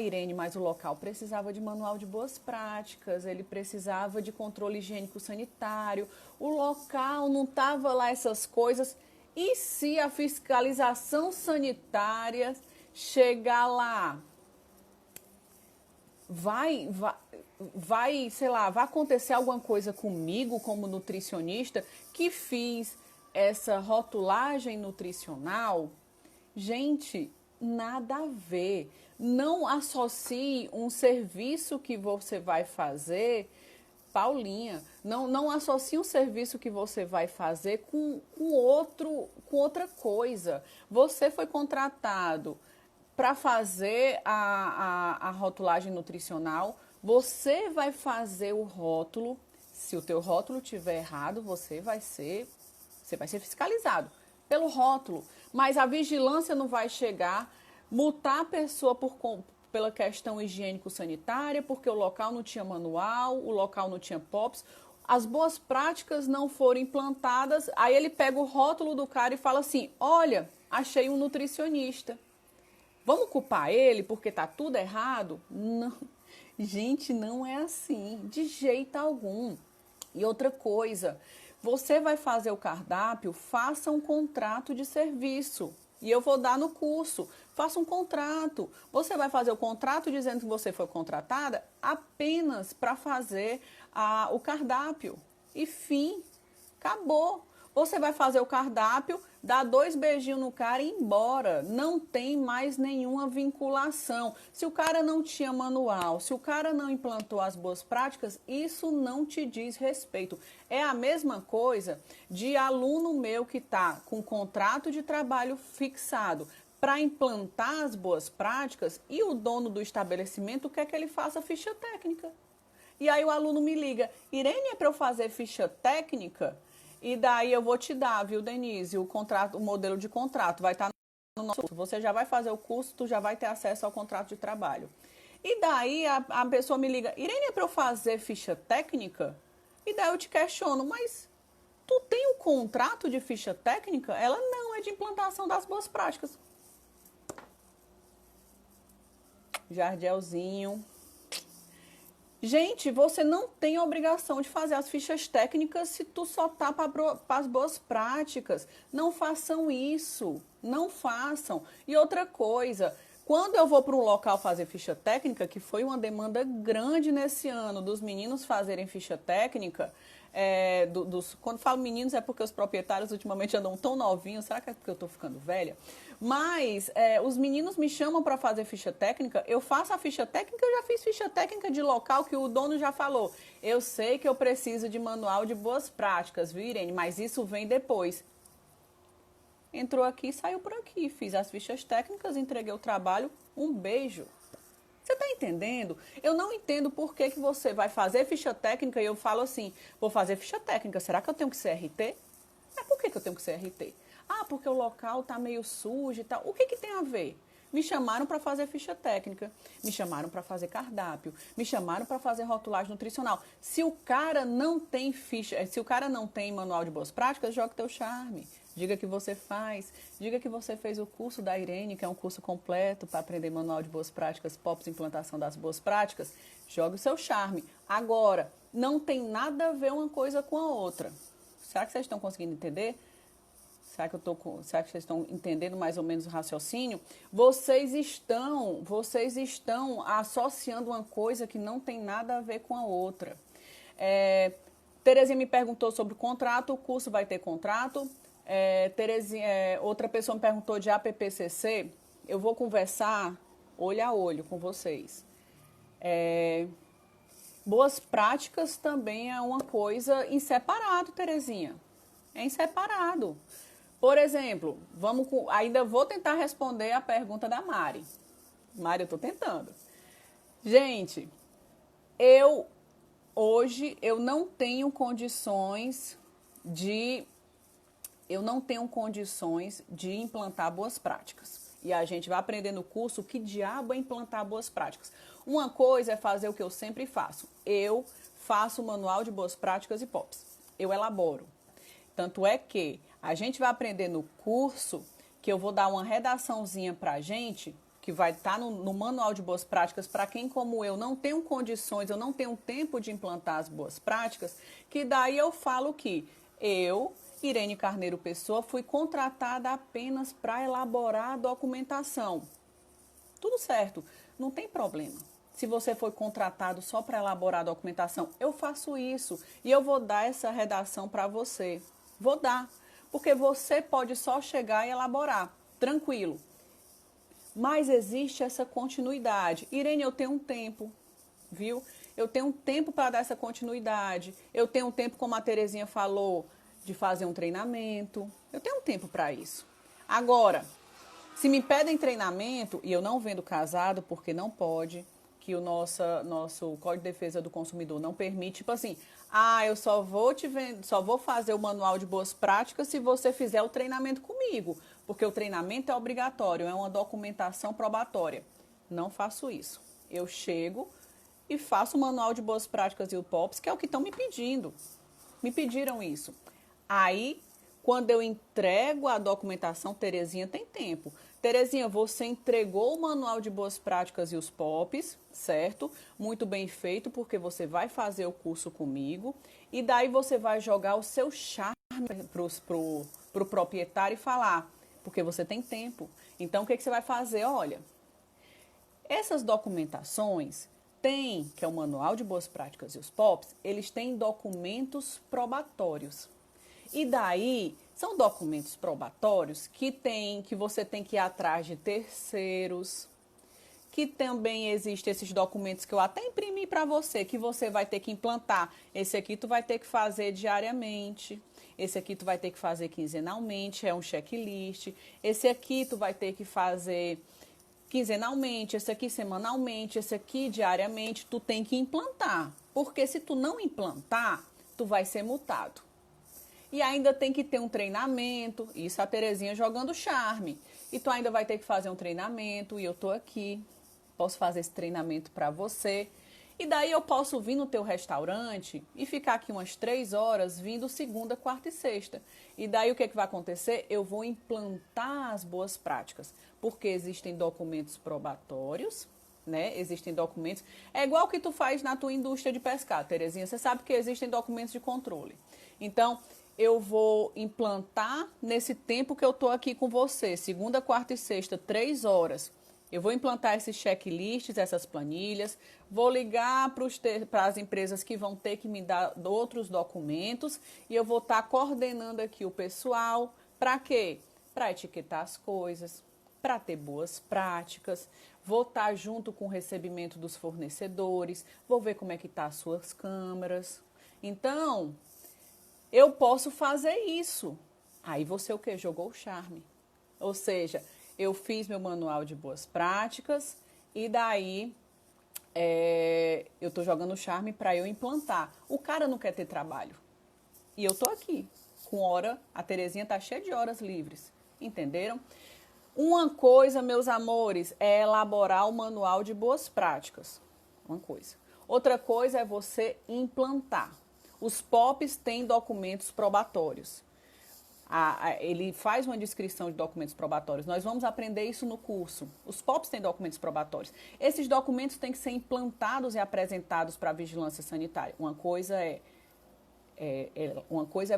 Irene, mas o local precisava de manual de boas práticas, ele precisava de controle higiênico sanitário, o local não estava lá essas coisas, e se a fiscalização sanitária chegar lá? Vai, sei lá, vai acontecer alguma coisa comigo como nutricionista que fiz essa rotulagem nutricional? Gente, nada a ver. Não associe um serviço que você vai fazer, Paulinha, não associe um serviço que você vai fazer com outra coisa. Você foi contratado para fazer a rotulagem nutricional, você vai fazer o rótulo. Se o teu rótulo estiver errado, você vai ser fiscalizado pelo rótulo. Mas a vigilância não vai chegar, multar a pessoa pela questão higiênico-sanitária, porque o local não tinha manual, o local não tinha POPs. as boas práticas não foram implantadas, aí ele pega o rótulo do cara e fala assim, olha, achei um nutricionista. Vamos culpar ele porque tá tudo errado? Não. Gente, não é assim, de jeito algum. E outra coisa, você vai fazer o cardápio, faça um contrato de serviço. E eu vou dar no curso. Faça um contrato. Você vai fazer o contrato dizendo que você foi contratada apenas para fazer o cardápio. E fim. Acabou. Você vai fazer o cardápio, dá 2 beijinhos no cara e ir embora. Não tem mais nenhuma vinculação. Se o cara não tinha manual, se o cara não implantou as boas práticas, isso não te diz respeito. É a mesma coisa de aluno meu que está com contrato de trabalho fixado para implantar as boas práticas e o dono do estabelecimento quer que ele faça ficha técnica. E aí o aluno me liga, Irene, é para eu fazer ficha técnica? E daí eu vou te dar, viu, Denise, o modelo de contrato vai estar no nosso curso. Você já vai fazer o curso, tu já vai ter acesso ao contrato de trabalho. E daí a pessoa me liga, Irene, é para eu fazer ficha técnica? E daí eu te questiono, mas tu tem um contrato de ficha técnica? Ela não, é de implantação das boas práticas. Jardelzinho. Gente, você não tem a obrigação de fazer as fichas técnicas se tu só tá para as boas práticas. Não façam isso, não façam. E outra coisa, quando eu vou para um local fazer ficha técnica, que foi uma demanda grande nesse ano dos meninos fazerem ficha técnica, quando falo meninos é porque os proprietários ultimamente andam tão novinhos, será que é porque eu estou ficando velha? Mas os meninos me chamam para fazer ficha técnica, eu faço a ficha técnica, eu já fiz ficha técnica de local que o dono já falou. Eu sei que eu preciso de manual de boas práticas, viu, Irene? Mas isso vem depois. Entrou aqui, saiu por aqui, fiz as fichas técnicas, entreguei o trabalho, um beijo. Você está entendendo? Eu não entendo por que você vai fazer ficha técnica e eu falo assim, vou fazer ficha técnica, será que eu tenho que ser RT? Mas por que eu tenho que ser RT? Ah, porque o local está meio sujo e tal. O que tem a ver? Me chamaram para fazer ficha técnica, me chamaram para fazer cardápio, me chamaram para fazer rotulagem nutricional. Se o cara não tem ficha, se o cara não tem manual de boas práticas, joga teu charme. Diga que você faz, diga que você fez o curso da Irene, que é um curso completo para aprender manual de boas práticas, POPs, implantação das boas práticas. Joga o seu charme. Agora, não tem nada a ver uma coisa com a outra. Será que vocês estão conseguindo entender? Será que vocês estão entendendo mais ou menos o raciocínio? Vocês estão associando uma coisa que não tem nada a ver com a outra. Terezinha me perguntou sobre o contrato, o curso vai ter contrato. Outra pessoa me perguntou de APPCC. Eu vou conversar olho a olho com vocês. Boas práticas também é uma coisa em separado, Terezinha. É em separado. Por exemplo, ainda vou tentar responder a pergunta da Mari. Mari, eu estou tentando. Gente, hoje eu não tenho condições de implantar boas práticas. E a gente vai aprender no curso que diabo é implantar boas práticas. Uma coisa é fazer o que eu sempre faço. Eu faço o manual de boas práticas e POPs. Eu elaboro. Tanto é que a gente vai aprender no curso, que eu vou dar uma redaçãozinha pra gente, que vai estar no manual de boas práticas, para quem como eu não tenho condições, eu não tenho tempo de implantar as boas práticas, que daí eu falo que eu, Irene Carneiro Pessoa, fui contratada apenas para elaborar a documentação. Tudo certo, não tem problema. Se você foi contratado só para elaborar a documentação, eu faço isso e eu vou dar essa redação para você. Vou dar, porque você pode só chegar e elaborar, tranquilo. Mas existe essa continuidade. Irene, eu tenho um tempo, viu? Eu tenho um tempo para dar essa continuidade. Eu tenho um tempo, como a Terezinha falou, de fazer um treinamento. Eu tenho um tempo para isso. Agora, se me pedem treinamento, e eu não vendo casado porque não pode, que o nosso Código de Defesa do Consumidor não permite, tipo assim, eu só vou fazer o manual de boas práticas se você fizer o treinamento comigo, porque o treinamento é obrigatório, é uma documentação probatória. Não faço isso. Eu chego, e faço o manual de boas práticas e o POPs, que é o que estão me pedindo. Me pediram isso. Aí, quando eu entrego a documentação, Terezinha tem tempo. Terezinha, você entregou o manual de boas práticas e os POPs, certo? Muito bem feito, porque você vai fazer o curso comigo. E daí você vai jogar o seu charme pro proprietário e falar, porque você tem tempo. Então, o que você vai fazer? Olha, essas documentações têm, que é o Manual de Boas Práticas e os POPs, eles têm documentos probatórios. E daí, são documentos probatórios que você tem que ir atrás de terceiros, que também existem esses documentos que eu até imprimi para você, que você vai ter que implantar. Esse aqui tu vai ter que fazer diariamente, esse aqui tu vai ter que fazer quinzenalmente, é um checklist. Esse aqui tu vai ter que fazer quinzenalmente, esse aqui semanalmente, esse aqui diariamente, tu tem que implantar. Porque se tu não implantar, tu vai ser multado. E ainda tem que ter um treinamento, isso a Terezinha jogando charme. E tu ainda vai ter que fazer um treinamento, e eu tô aqui, posso fazer esse treinamento para você. E daí eu posso vir no teu restaurante e ficar aqui umas 3 horas, vindo segunda, quarta e sexta. E daí o que vai acontecer? Eu vou implantar as boas práticas, porque existem documentos probatórios, né? Existem documentos. É igual que tu faz na tua indústria de pescar, Terezinha. Você sabe que existem documentos de controle. Então, eu vou implantar nesse tempo que eu tô aqui com você, segunda, quarta e sexta, 3 horas. Eu vou implantar esses checklists, essas planilhas, vou ligar para as empresas que vão ter que me dar outros documentos e eu vou estar coordenando aqui o pessoal. Para quê? Para etiquetar as coisas, para ter boas práticas, vou estar junto com o recebimento dos fornecedores, vou ver como é que tá as suas câmeras. Então, eu posso fazer isso. Aí você o quê? Jogou o charme. Ou seja, eu fiz meu manual de boas práticas e daí eu tô jogando charme para eu implantar. O cara não quer ter trabalho. E eu tô aqui, com hora, a Terezinha tá cheia de horas livres. Entenderam? Uma coisa, meus amores, é elaborar o manual de boas práticas. Uma coisa. Outra coisa é você implantar. Os POPs têm documentos probatórios. Ele faz uma descrição de documentos probatórios. Nós vamos aprender isso no curso. Os POPs têm documentos probatórios. Esses documentos têm que ser implantados e apresentados para a vigilância sanitária. Uma coisa é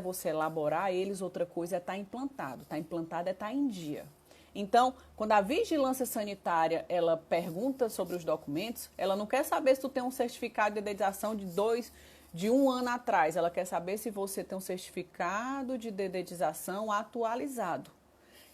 você elaborar eles, outra coisa é estar implantado. Estar implantado é estar em dia. Então, quando a vigilância sanitária ela pergunta sobre os documentos, ela não quer saber se tu tem um certificado de dedetização de 1 ano atrás. Ela quer saber se você tem um certificado de dedetização atualizado.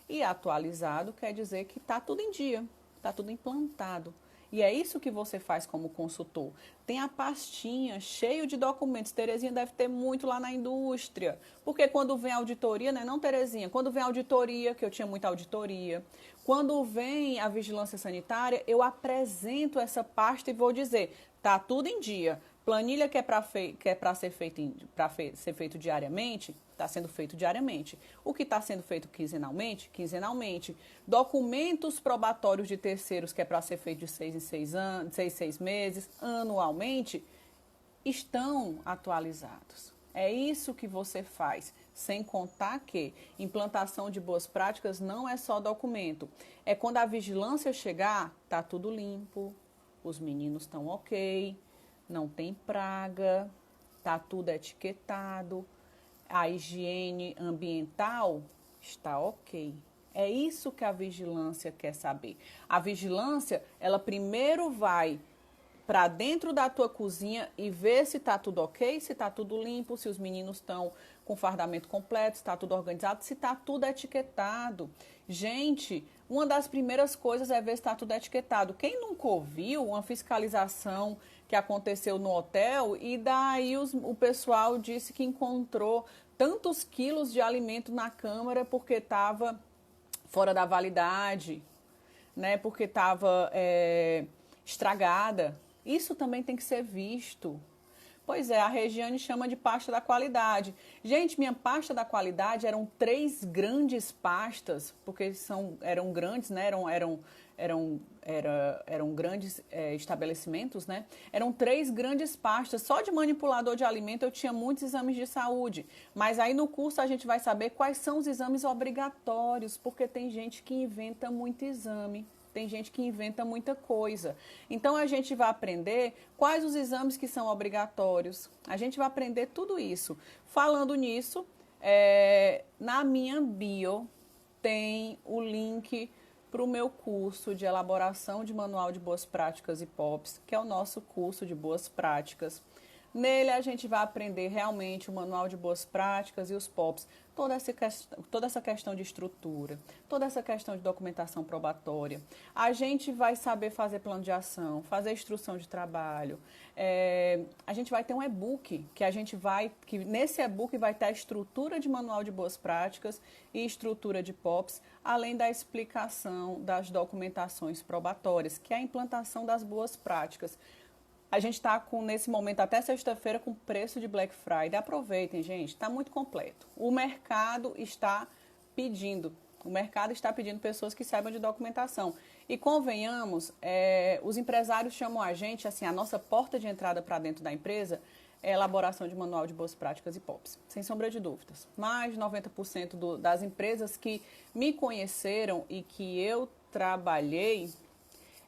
E atualizado quer dizer que está tudo em dia, está tudo implantado. E é isso que você faz como consultor. Tem a pastinha cheio de documentos. Terezinha deve ter muito lá na indústria. Porque quando vem auditoria, né? Não, Terezinha? Quando vem auditoria, que eu tinha muita auditoria, quando vem a vigilância sanitária, eu apresento essa pasta e vou dizer, tá tudo em dia. Planilha que é para ser feito diariamente, está sendo feito diariamente. O que está sendo feito quinzenalmente, quinzenalmente. Documentos probatórios de terceiros, que é para ser feito de 6 em 6 anos, 6 meses, anualmente, estão atualizados. É isso que você faz, sem contar que implantação de boas práticas não é só documento. É quando a vigilância chegar, tá tudo limpo, os meninos estão ok, não tem praga, tá tudo etiquetado, a higiene ambiental está ok. É isso que a vigilância quer saber. A vigilância, ela primeiro vai para dentro da tua cozinha e ver se tá tudo ok, se tá tudo limpo, se os meninos estão com fardamento completo, se tá tudo organizado, se tá tudo etiquetado. Gente, uma das primeiras coisas é ver se tá tudo etiquetado. Quem nunca ouviu uma fiscalização que aconteceu no hotel e daí o pessoal disse que encontrou tantos quilos de alimento na câmara porque estava fora da validade, né? Porque estava estragada. Isso também tem que ser visto. Pois é, a Regiane chama de pasta da qualidade. Gente, minha pasta da qualidade eram 3 grandes pastas, porque eram grandes, né? Eram grandes estabelecimentos, né? Eram 3 grandes pastas. Só de manipulador de alimento eu tinha muitos exames de saúde. Mas aí no curso a gente vai saber quais são os exames obrigatórios, porque tem gente que inventa muito exame. Tem gente que inventa muita coisa. Então, a gente vai aprender quais os exames que são obrigatórios. A gente vai aprender tudo isso. Falando nisso, na minha bio tem o link para o meu curso de elaboração de manual de boas práticas e POPs, que é o nosso curso de boas práticas. Nele a gente vai aprender realmente o manual de boas práticas e os POPs, toda essa questão de estrutura, toda essa questão de documentação probatória. A gente vai saber fazer plano de ação, fazer instrução de trabalho. A gente vai ter um e-book que nesse e-book vai ter a estrutura de manual de boas práticas e estrutura de POPs, além da explicação das documentações probatórias, que é a implantação das boas práticas. A gente está nesse momento, até sexta-feira, com preço de Black Friday. Aproveitem, gente, está muito completo. O mercado está pedindo pessoas que saibam de documentação. E convenhamos, os empresários chamam a gente, assim, a nossa porta de entrada para dentro da empresa é a elaboração de manual de boas práticas e POPs, sem sombra de dúvidas. Mais de 90% das empresas que me conheceram e que eu trabalhei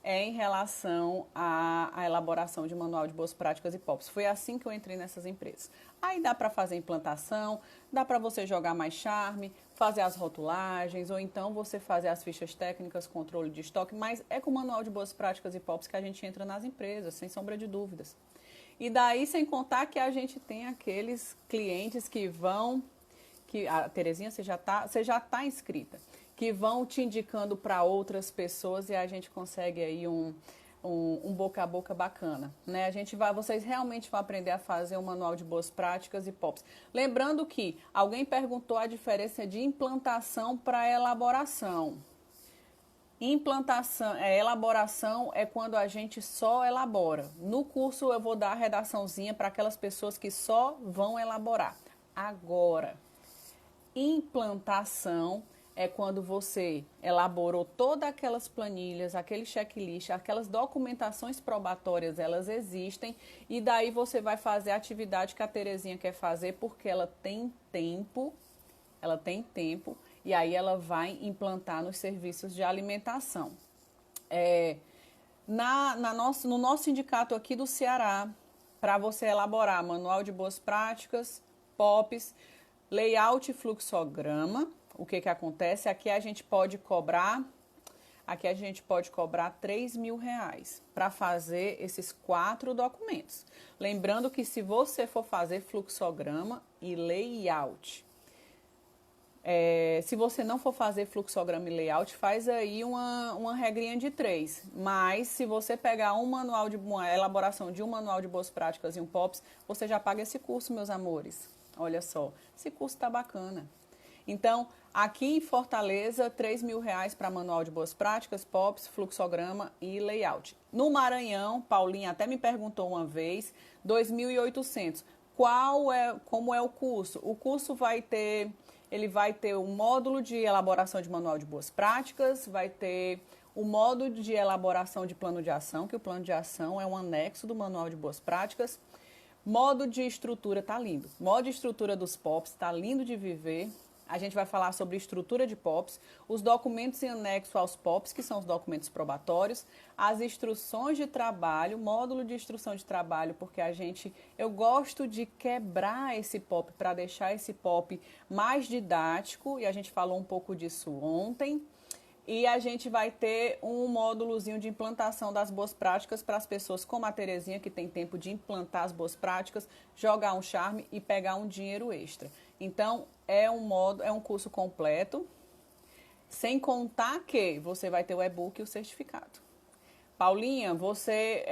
em relação à elaboração de manual de boas práticas e POPs. Foi assim que eu entrei nessas empresas. Aí dá para fazer implantação, dá para você jogar mais charme, fazer as rotulagens, ou então você fazer as fichas técnicas, controle de estoque, mas é com o manual de boas práticas e POPs que a gente entra nas empresas, sem sombra de dúvidas. E daí, sem contar que a gente tem aqueles clientes que vão... Terezinha, você já tá inscrita, que vão te indicando para outras pessoas e a gente consegue aí um boca a boca bacana, né? Vocês realmente vão aprender a fazer um manual de boas práticas e POPs. Lembrando que alguém perguntou a diferença de implantação para elaboração. Elaboração é quando a gente só elabora. No curso eu vou dar a redaçãozinha para aquelas pessoas que só vão elaborar. Agora, implantação é quando você elaborou todas aquelas planilhas, aquele checklist, aquelas documentações probatórias, elas existem, e daí você vai fazer a atividade que a Terezinha quer fazer, porque ela tem tempo, e aí ela vai implantar nos serviços de alimentação. No nosso sindicato aqui do Ceará, para você elaborar manual de boas práticas, POPs, layout e fluxograma, o que acontece? Aqui a gente pode cobrar R$3.000 para fazer esses 4 documentos. Lembrando que se você for fazer fluxograma e layout, se você não for fazer fluxograma e layout, faz aí uma regrinha de 3. Mas se você pegar uma elaboração de um manual de boas práticas e um POPs, você já paga esse curso, meus amores. Olha só, esse curso tá bacana. Então, aqui em Fortaleza, R$3.000 para manual de boas práticas, POPs, fluxograma e layout. No Maranhão, Paulinha até me perguntou uma vez, R$2.800. Como é o curso? O curso vai ter um módulo de elaboração de manual de boas práticas, vai ter o módulo de elaboração de plano de ação, que o plano de ação é um anexo do manual de boas práticas. Modo de estrutura, tá lindo. Modo de estrutura dos POPs, tá lindo de viver. A gente vai falar sobre estrutura de POPs, os documentos em anexo aos POPs, que são os documentos probatórios, as instruções de trabalho, módulo de instrução de trabalho, porque eu gosto de quebrar esse POP para deixar esse POP mais didático, e a gente falou um pouco disso ontem. E a gente vai ter um módulozinho de implantação das boas práticas para as pessoas como a Terezinha, que tem tempo de implantar as boas práticas, jogar um charme e pegar um dinheiro extra. Então, é um curso completo, sem contar que você vai ter o e-book e o certificado. Paulinha, você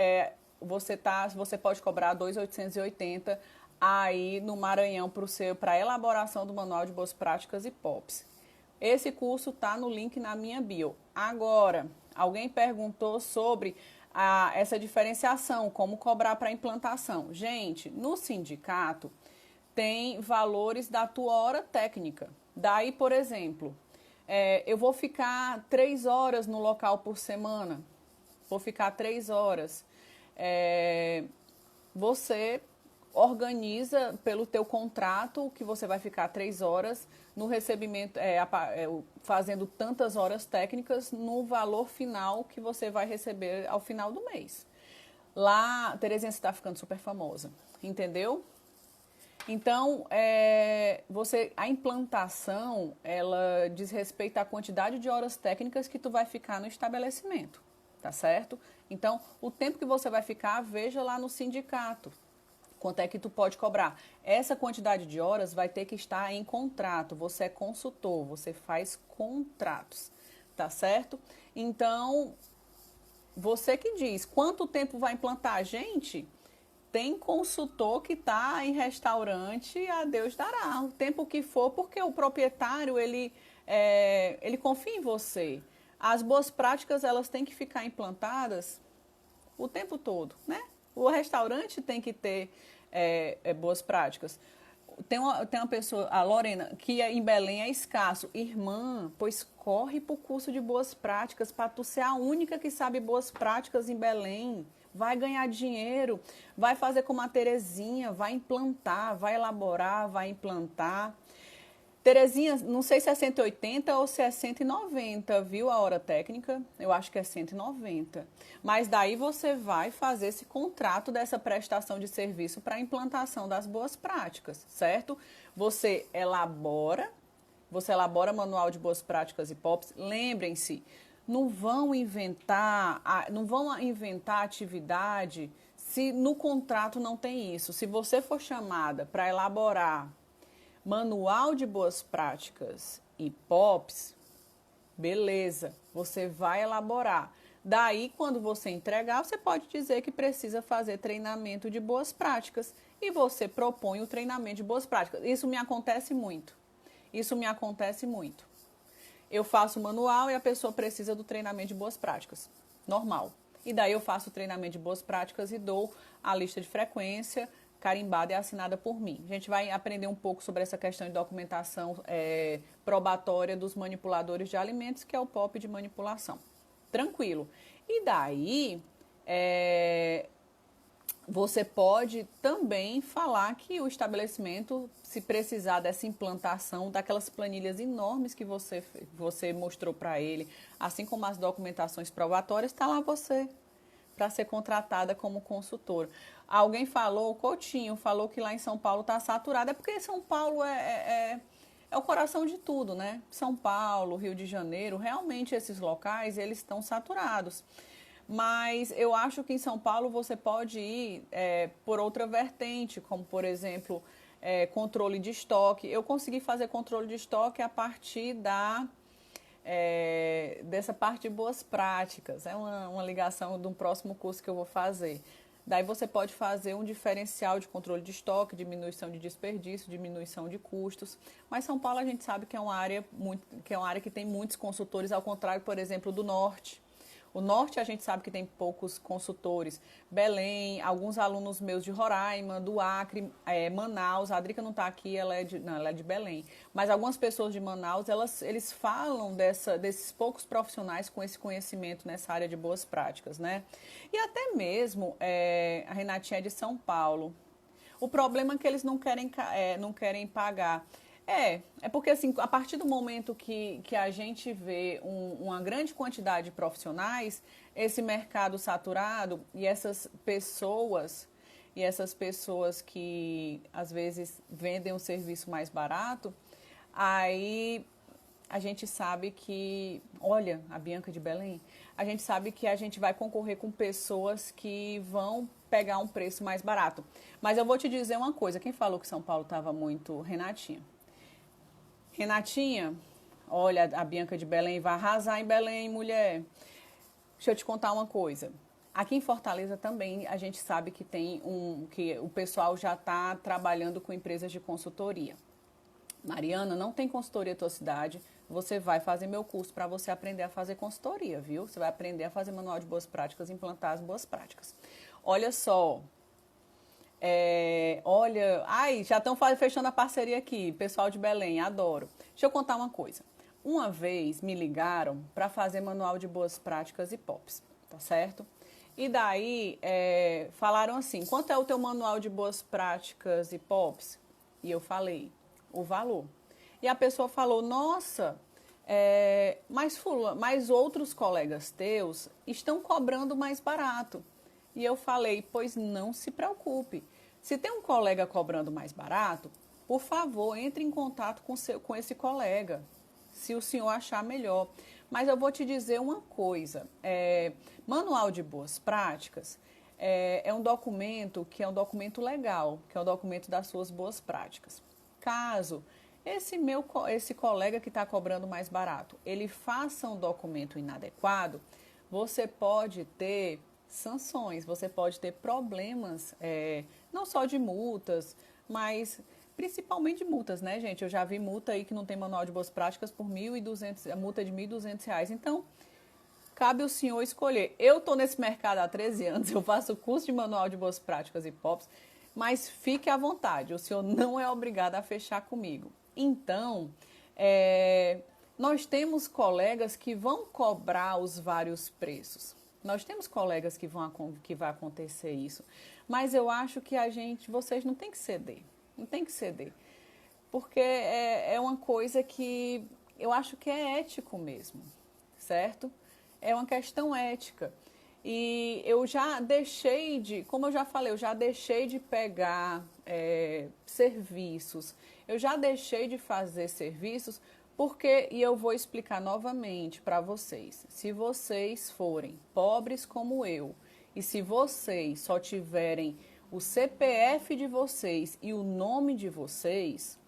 pode cobrar R$2.880 aí no Maranhão para a elaboração do Manual de Boas Práticas e POPs. Esse curso está no link na minha bio. Agora, alguém perguntou sobre essa diferenciação, como cobrar para implantação. Gente, no sindicato tem valores da tua hora técnica. Daí, por exemplo, eu vou ficar 3 horas no local por semana, vou ficar 3 horas. Você organiza pelo teu contrato que você vai ficar 3 horas no recebimento, fazendo tantas horas técnicas no valor final que você vai receber ao final do mês. Lá, Terezinha, você está ficando super famosa, entendeu? Então, a implantação, ela diz respeito à quantidade de horas técnicas que tu vai ficar no estabelecimento, tá certo? Então, o tempo que você vai ficar, veja lá no sindicato. Quanto é que tu pode cobrar? Essa quantidade de horas vai ter que estar em contrato. Você é consultor, você faz contratos, tá certo? Então, você que diz quanto tempo vai implantar. Gente, tem consultor que está em restaurante, a Deus dará, o tempo que for, porque o proprietário, ele confia em você. As boas práticas, elas têm que ficar implantadas o tempo todo, né? O restaurante tem que ter boas práticas. Tem uma pessoa, a Lorena, que em Belém é escasso. Irmã, pois corre para o curso de boas práticas para tu ser a única que sabe boas práticas em Belém. Vai ganhar dinheiro, vai fazer como a Terezinha, vai implantar, vai elaborar, vai implantar. Terezinha, não sei se é 180 ou se é 190, viu, a hora técnica? Eu acho que é 190. Mas daí você vai fazer esse contrato dessa prestação de serviço para a implantação das boas práticas, certo? Você elabora manual de boas práticas e POPs. Lembrem-se, não vão inventar atividade se no contrato não tem isso. Se você for chamada para elaborar manual de boas práticas e POPs, beleza, você vai elaborar. Daí, quando você entregar, você pode dizer que precisa fazer treinamento de boas práticas e você propõe o treinamento de boas práticas. Isso me acontece muito. Eu faço o manual e a pessoa precisa do treinamento de boas práticas. Normal. E daí eu faço o treinamento de boas práticas e dou a lista de frequência carimbada e assinada por mim. A gente vai aprender um pouco sobre essa questão de documentação probatória dos manipuladores de alimentos, que é o POP de manipulação. Tranquilo. E daí, você pode também falar que o estabelecimento, se precisar dessa implantação, daquelas planilhas enormes que você mostrou para ele, assim como as documentações probatórias, está lá você, para ser contratada como consultora. Alguém falou, o Coutinho falou que lá em São Paulo está saturado. É porque São Paulo é o coração de tudo, né? São Paulo, Rio de Janeiro, realmente esses locais, eles estão saturados. Mas eu acho que em São Paulo você pode ir por outra vertente, como, por exemplo, controle de estoque. Eu consegui fazer controle de estoque a partir dessa parte de boas práticas. É uma ligação de um próximo curso que eu vou fazer. Daí você pode fazer um diferencial de controle de estoque, diminuição de desperdício, diminuição de custos. Mas São Paulo a gente sabe que é uma área que tem muitos consultores, ao contrário, por exemplo, do Norte. O Norte a gente sabe que tem poucos consultores. Belém, alguns alunos meus de Roraima, do Acre, Manaus. A Drica não está aqui, ela é de Belém. Mas algumas pessoas de Manaus, eles falam desses poucos profissionais com esse conhecimento nessa área de boas práticas, né? E até mesmo, a Renatinha é de São Paulo. O problema é que eles não querem pagar. É porque assim, a partir do momento que a gente vê uma grande quantidade de profissionais, esse mercado saturado e essas pessoas que às vezes vendem um serviço mais barato, aí a gente sabe que, olha, a Bianca de Belém, a gente sabe que a gente vai concorrer com pessoas que vão pegar um preço mais barato. Mas eu vou te dizer uma coisa, quem falou que São Paulo estava muito... Renatinha, olha, a Bianca de Belém vai arrasar em Belém, mulher. Deixa eu te contar uma coisa. Aqui em Fortaleza também a gente sabe que que o pessoal já está trabalhando com empresas de consultoria. Mariana, não tem consultoria na tua cidade, você vai fazer meu curso para você aprender a fazer consultoria, viu? Você vai aprender a fazer manual de boas práticas, implantar as boas práticas. Olha só, já estão fechando a parceria aqui, pessoal de Belém, adoro. Deixa eu contar uma coisa. Uma vez me ligaram para fazer manual de boas práticas e POPs, tá certo? E daí falaram assim, quanto é o teu manual de boas práticas e POPs? E eu falei, o valor. E a pessoa falou, nossa, mas outros colegas teus estão cobrando mais barato. E eu falei, pois não se preocupe. Se tem um colega cobrando mais barato, por favor, entre em contato com esse colega, se o senhor achar melhor. Mas eu vou te dizer uma coisa, manual de boas práticas é um documento que é um documento legal, que é um documento das suas boas práticas. Caso esse colega que está cobrando mais barato, ele faça um documento inadequado, você pode ter sanções, você pode ter problemas, não só de multas, mas principalmente multas, né, gente? Eu já vi multa aí que não tem manual de boas práticas por 1.200, a multa de R$ 1.200. Então, cabe o senhor escolher. Eu estou nesse mercado há 13 anos, eu faço curso de manual de boas práticas e POPs, mas fique à vontade, o senhor não é obrigado a fechar comigo. Então, nós temos colegas que vão cobrar os vários preços. Nós temos colegas que vai acontecer isso. Mas eu acho que vocês não têm que ceder. Não tem que ceder. Porque é uma coisa que eu acho que é ético mesmo, certo? É uma questão ética. E eu já deixei como eu já falei, eu já deixei de pegar serviços. Eu já deixei de fazer serviços porque, e eu vou explicar novamente para vocês, se vocês forem pobres como eu, e se vocês só tiverem o CPF de vocês e o nome de vocês,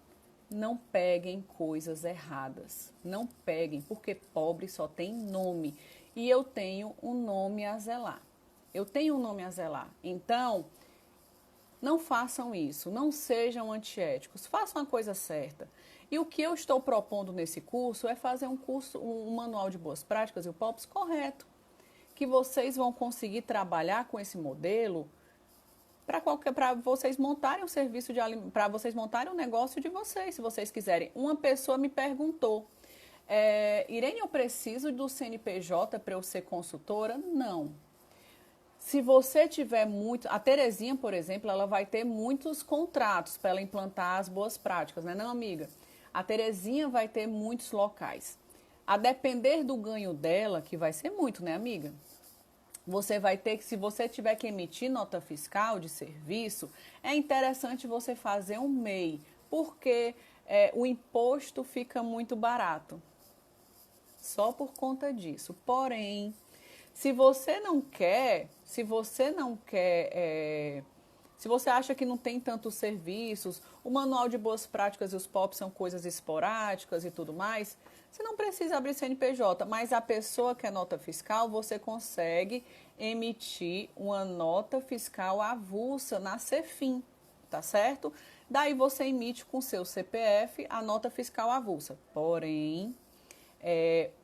não peguem coisas erradas. Não peguem, porque pobre só tem nome. E eu tenho um nome a zelar. Eu tenho um nome a zelar. Então, não façam isso. Não sejam antiéticos. Façam a coisa certa. E o que eu estou propondo nesse curso é fazer um manual de boas práticas e o POPs correto. Que vocês vão conseguir trabalhar com esse modelo para vocês montarem um serviço para vocês montarem um negócio de vocês, se vocês quiserem. Uma pessoa me perguntou, Irene, eu preciso do CNPJ para eu ser consultora? Não. Se você tiver a Terezinha, por exemplo, ela vai ter muitos contratos para ela implantar as boas práticas, né, não, amiga? A Terezinha vai ter muitos locais. A depender do ganho dela, que vai ser muito, né, amiga? Você vai ter que, se você tiver que emitir nota fiscal de serviço, é interessante você fazer um MEI, porque o imposto fica muito barato. Só por conta disso. Porém, se você acha que não tem tantos serviços, o manual de boas práticas e os POPs são coisas esporádicas e tudo mais, você não precisa abrir CNPJ, mas a pessoa que é nota fiscal, você consegue emitir uma nota fiscal avulsa na Cefim, tá certo? Daí você emite com seu CPF a nota fiscal avulsa. Porém,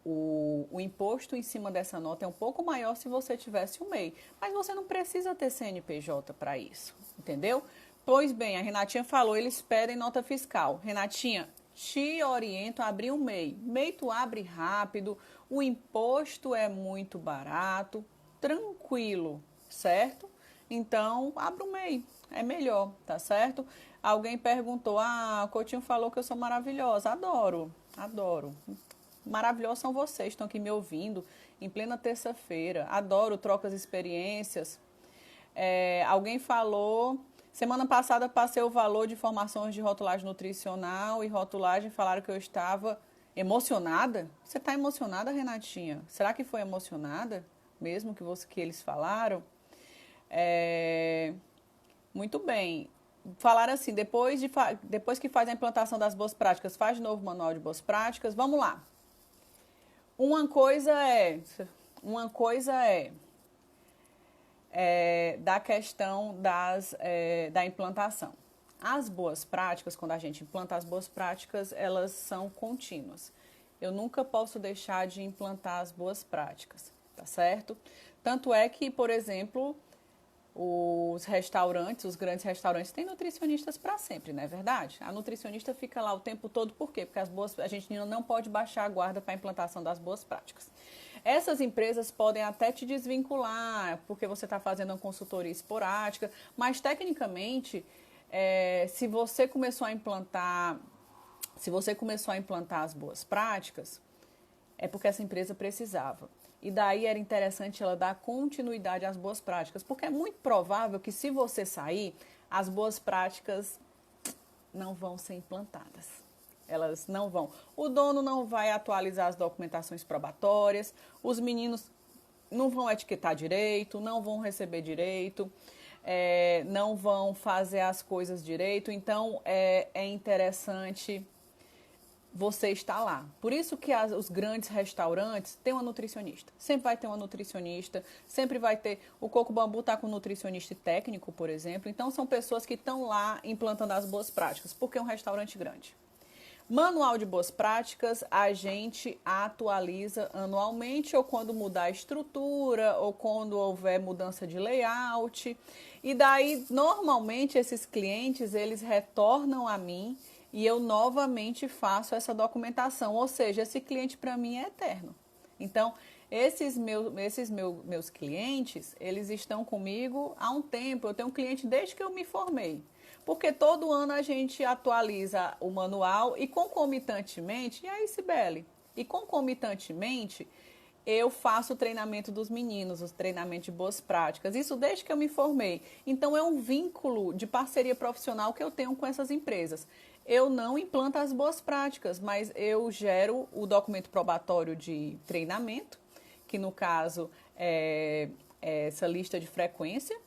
o imposto em cima dessa nota é um pouco maior se você tivesse um MEI. Mas você não precisa ter CNPJ para isso, entendeu? Pois bem, a Renatinha falou, eles pedem nota fiscal. Renatinha, te oriento a abrir um MEI. MEI tu abre rápido, o imposto é muito barato, tranquilo, certo? Então, abre um MEI, é melhor, tá certo? Alguém perguntou, o Coutinho falou que eu sou maravilhosa. Adoro, adoro. Maravilhosos são vocês, estão aqui me ouvindo em plena terça-feira. Adoro trocas de experiências. Alguém falou, semana passada passei o valor de formações de rotulagem nutricional e rotulagem, falaram que eu estava emocionada. Você está emocionada, Renatinha? Será que foi emocionada mesmo que eles falaram? Muito bem. Falaram assim, depois que faz a implantação das boas práticas, faz de novo o manual de boas práticas. Vamos lá. Uma coisa é da questão da implantação. As boas práticas, quando a gente implanta as boas práticas, elas são contínuas. eu nunca posso deixar de implantar as boas práticas, tá certo? Tanto é que, por exemplo, os restaurantes, os grandes restaurantes, têm nutricionistas para sempre, não é verdade? A nutricionista fica lá o tempo todo, por quê? Porque a gente não pode baixar a guarda para a implantação das boas práticas. Essas empresas podem até te desvincular, porque você está fazendo uma consultoria esporádica, mas tecnicamente, se você começou a implantar as boas práticas, é porque essa empresa precisava. E daí era interessante ela dar continuidade às boas práticas, porque é muito provável que se você sair, as boas práticas não vão ser implantadas. Elas não vão. O dono não vai atualizar as documentações probatórias, os meninos não vão etiquetar direito, não vão receber direito, não vão fazer as coisas direito. Então, é interessante você está lá. Por isso que os grandes restaurantes têm uma nutricionista. Sempre vai ter uma nutricionista, sempre vai ter... O Coco Bambu está com um nutricionista técnico, por exemplo. Então, são pessoas que estão lá implantando as boas práticas, porque é um restaurante grande. Manual de boas práticas, a gente atualiza anualmente, ou quando mudar a estrutura, ou quando houver mudança de layout. E daí, normalmente, esses clientes, eles retornam a mim e eu novamente faço essa documentação. Ou seja, esse cliente para mim é eterno. Então, esses meus clientes, eles estão comigo há um tempo. Eu tenho um cliente desde que eu me formei. Porque todo ano a gente atualiza o manual e concomitantemente, e aí, Cibele? E concomitantemente, eu faço o treinamento dos meninos, o treinamento de boas práticas. Isso desde que eu me formei. Então, é um vínculo de parceria profissional que eu tenho com essas empresas. Eu não implanto as boas práticas, mas eu gero o documento probatório de treinamento, que no caso é essa lista de frequência,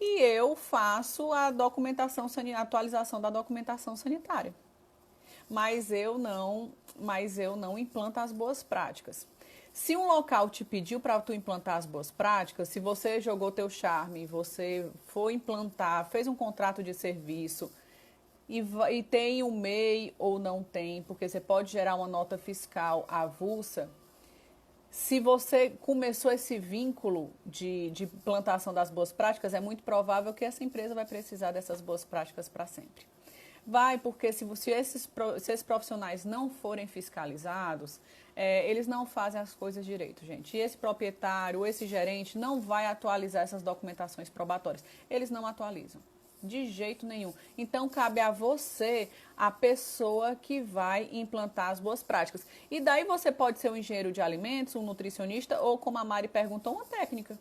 e eu faço a documentação, a atualização da documentação sanitária. Mas eu não implanto as boas práticas. Se um local te pediu para tu implantar as boas práticas, se você jogou teu charme, você foi implantar, fez um contrato de serviço e tem um MEI ou não tem, porque você pode gerar uma nota fiscal avulsa. Se você começou esse vínculo de implantação das boas práticas, é muito provável que essa empresa vai precisar dessas boas práticas para sempre. Vai, porque se esses profissionais não forem fiscalizados, eles não fazem as coisas direito, gente. E esse proprietário, esse gerente não vai atualizar essas documentações probatórias. Eles não atualizam. De jeito nenhum. Então, cabe a você, a pessoa que vai implantar as boas práticas. E daí você pode ser um engenheiro de alimentos, um nutricionista ou, como a Mari perguntou, uma técnica.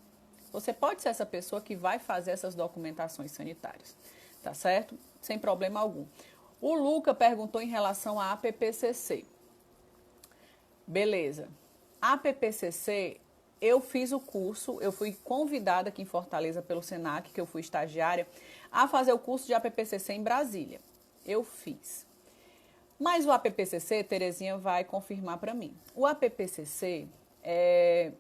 Você pode ser essa pessoa que vai fazer essas documentações sanitárias. Tá certo? Sem problema algum. O Luca perguntou em relação à APPCC. Beleza. A APPCC, eu fiz o curso, eu fui convidada aqui em Fortaleza pelo Senac, que eu fui estagiária, a fazer o curso de APPCC em Brasília. Eu fiz. Mas o APPCC, Terezinha vai confirmar para mim. O APPCC é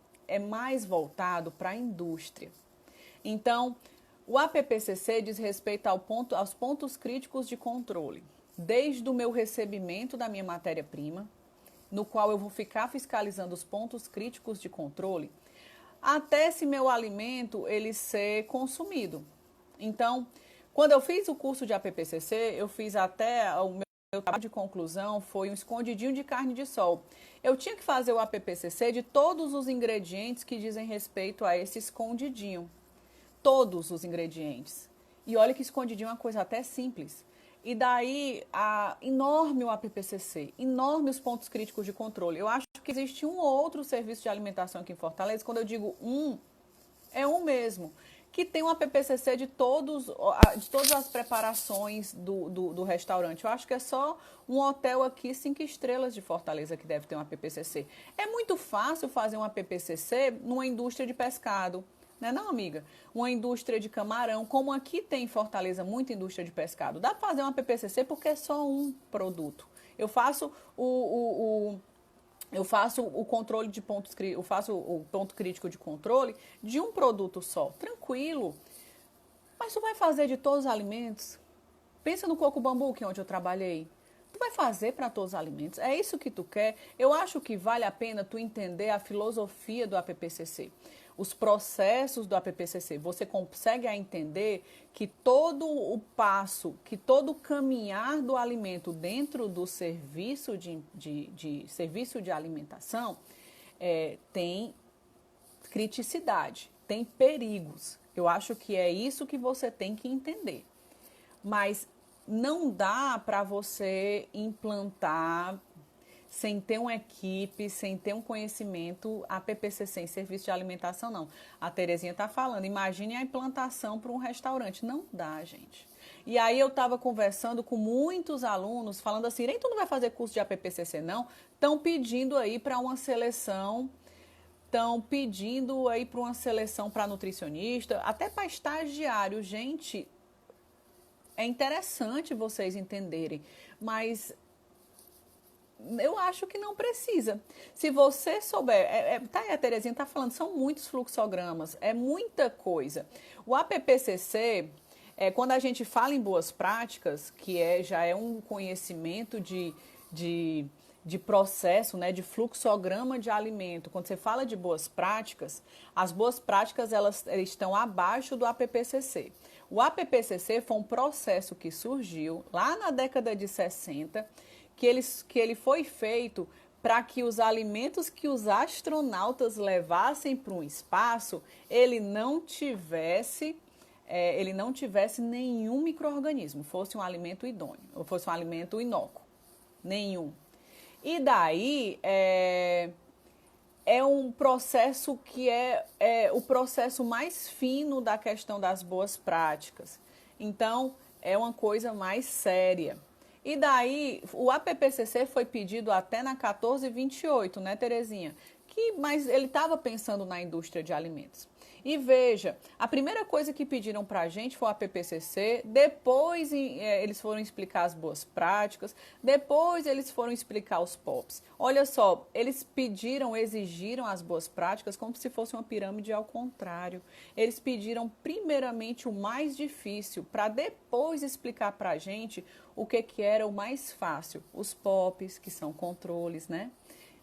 mais voltado para a indústria. Então, o APPCC diz respeito aos pontos críticos de controle. Desde o meu recebimento da minha matéria-prima, no qual eu vou ficar fiscalizando os pontos críticos de controle, até esse meu alimento ele ser consumido. Então, quando eu fiz o curso de APPCC, eu fiz até o meu trabalho de conclusão, foi um escondidinho de carne de sol. Eu tinha que fazer o APPCC de todos os ingredientes que dizem respeito a esse escondidinho. Todos os ingredientes. E olha que escondidinho é uma coisa até simples. E daí, enorme o APPCC, enorme os pontos críticos de controle. Eu acho que existe um ou outro serviço de alimentação aqui em Fortaleza, quando eu digo é um mesmo, que tem um APPCC de todas as preparações do restaurante. Eu acho que é só um hotel aqui, 5 estrelas de Fortaleza, que deve ter um APPCC. É muito fácil fazer um APPCC numa indústria de pescado. Não, amiga? Uma indústria de camarão, como aqui tem em Fortaleza muita indústria de pescado, dá para fazer uma PPCC porque é só um produto. Eu faço o controle de pontos, eu faço o ponto crítico de controle de um produto só, tranquilo. Mas tu vai fazer de todos os alimentos? Pensa no Coco Bambu, que é onde eu trabalhei. Tu vai fazer para todos os alimentos? É isso que tu quer? Eu acho que vale a pena tu entender a filosofia do APPCC, os processos do APPCC. Você consegue entender que todo o passo, que todo o caminhar do alimento dentro do serviço serviço de alimentação tem criticidade, tem perigos. Eu acho que é isso que você tem que entender. Mas não dá para você implantar sem ter uma equipe, sem ter um conhecimento, a PPCC em serviço de alimentação, não. A Terezinha está falando, imagine a implantação para um restaurante. Não dá, gente. E aí eu estava conversando com muitos alunos, falando assim, nem tu não vai fazer curso de APPCC, não? Estão pedindo aí para uma seleção, estão pedindo aí para uma seleção para nutricionista, até para estagiário. Gente, é interessante vocês entenderem, mas eu acho que não precisa. Se você souber, tá aí a Terezinha está falando, são muitos fluxogramas, é muita coisa. O APPCC, quando a gente fala em boas práticas, que já é um conhecimento de processo, né, de fluxograma de alimento. Quando você fala de boas práticas, as boas práticas elas estão abaixo do APPCC. O APPCC foi um processo que surgiu lá na década de 60, que ele foi feito para que os alimentos que os astronautas levassem para um espaço, ele não tivesse nenhum micro-organismo, fosse um alimento idôneo, ou fosse um alimento inócuo, nenhum. E daí é um processo que é o processo mais fino da questão das boas práticas. Então, é uma coisa mais séria. E daí, o APPCC foi pedido até na 1428, né, Terezinha? Mas ele estava pensando na indústria de alimentos. E veja, a primeira coisa que pediram para a gente foi o APPCC, depois eles foram explicar as boas práticas, depois eles foram explicar os POPs. Olha só, eles exigiram as boas práticas como se fosse uma pirâmide ao contrário. Eles pediram primeiramente o mais difícil, para depois explicar para a gente o que era o mais fácil. Os POPs, que são controles, né?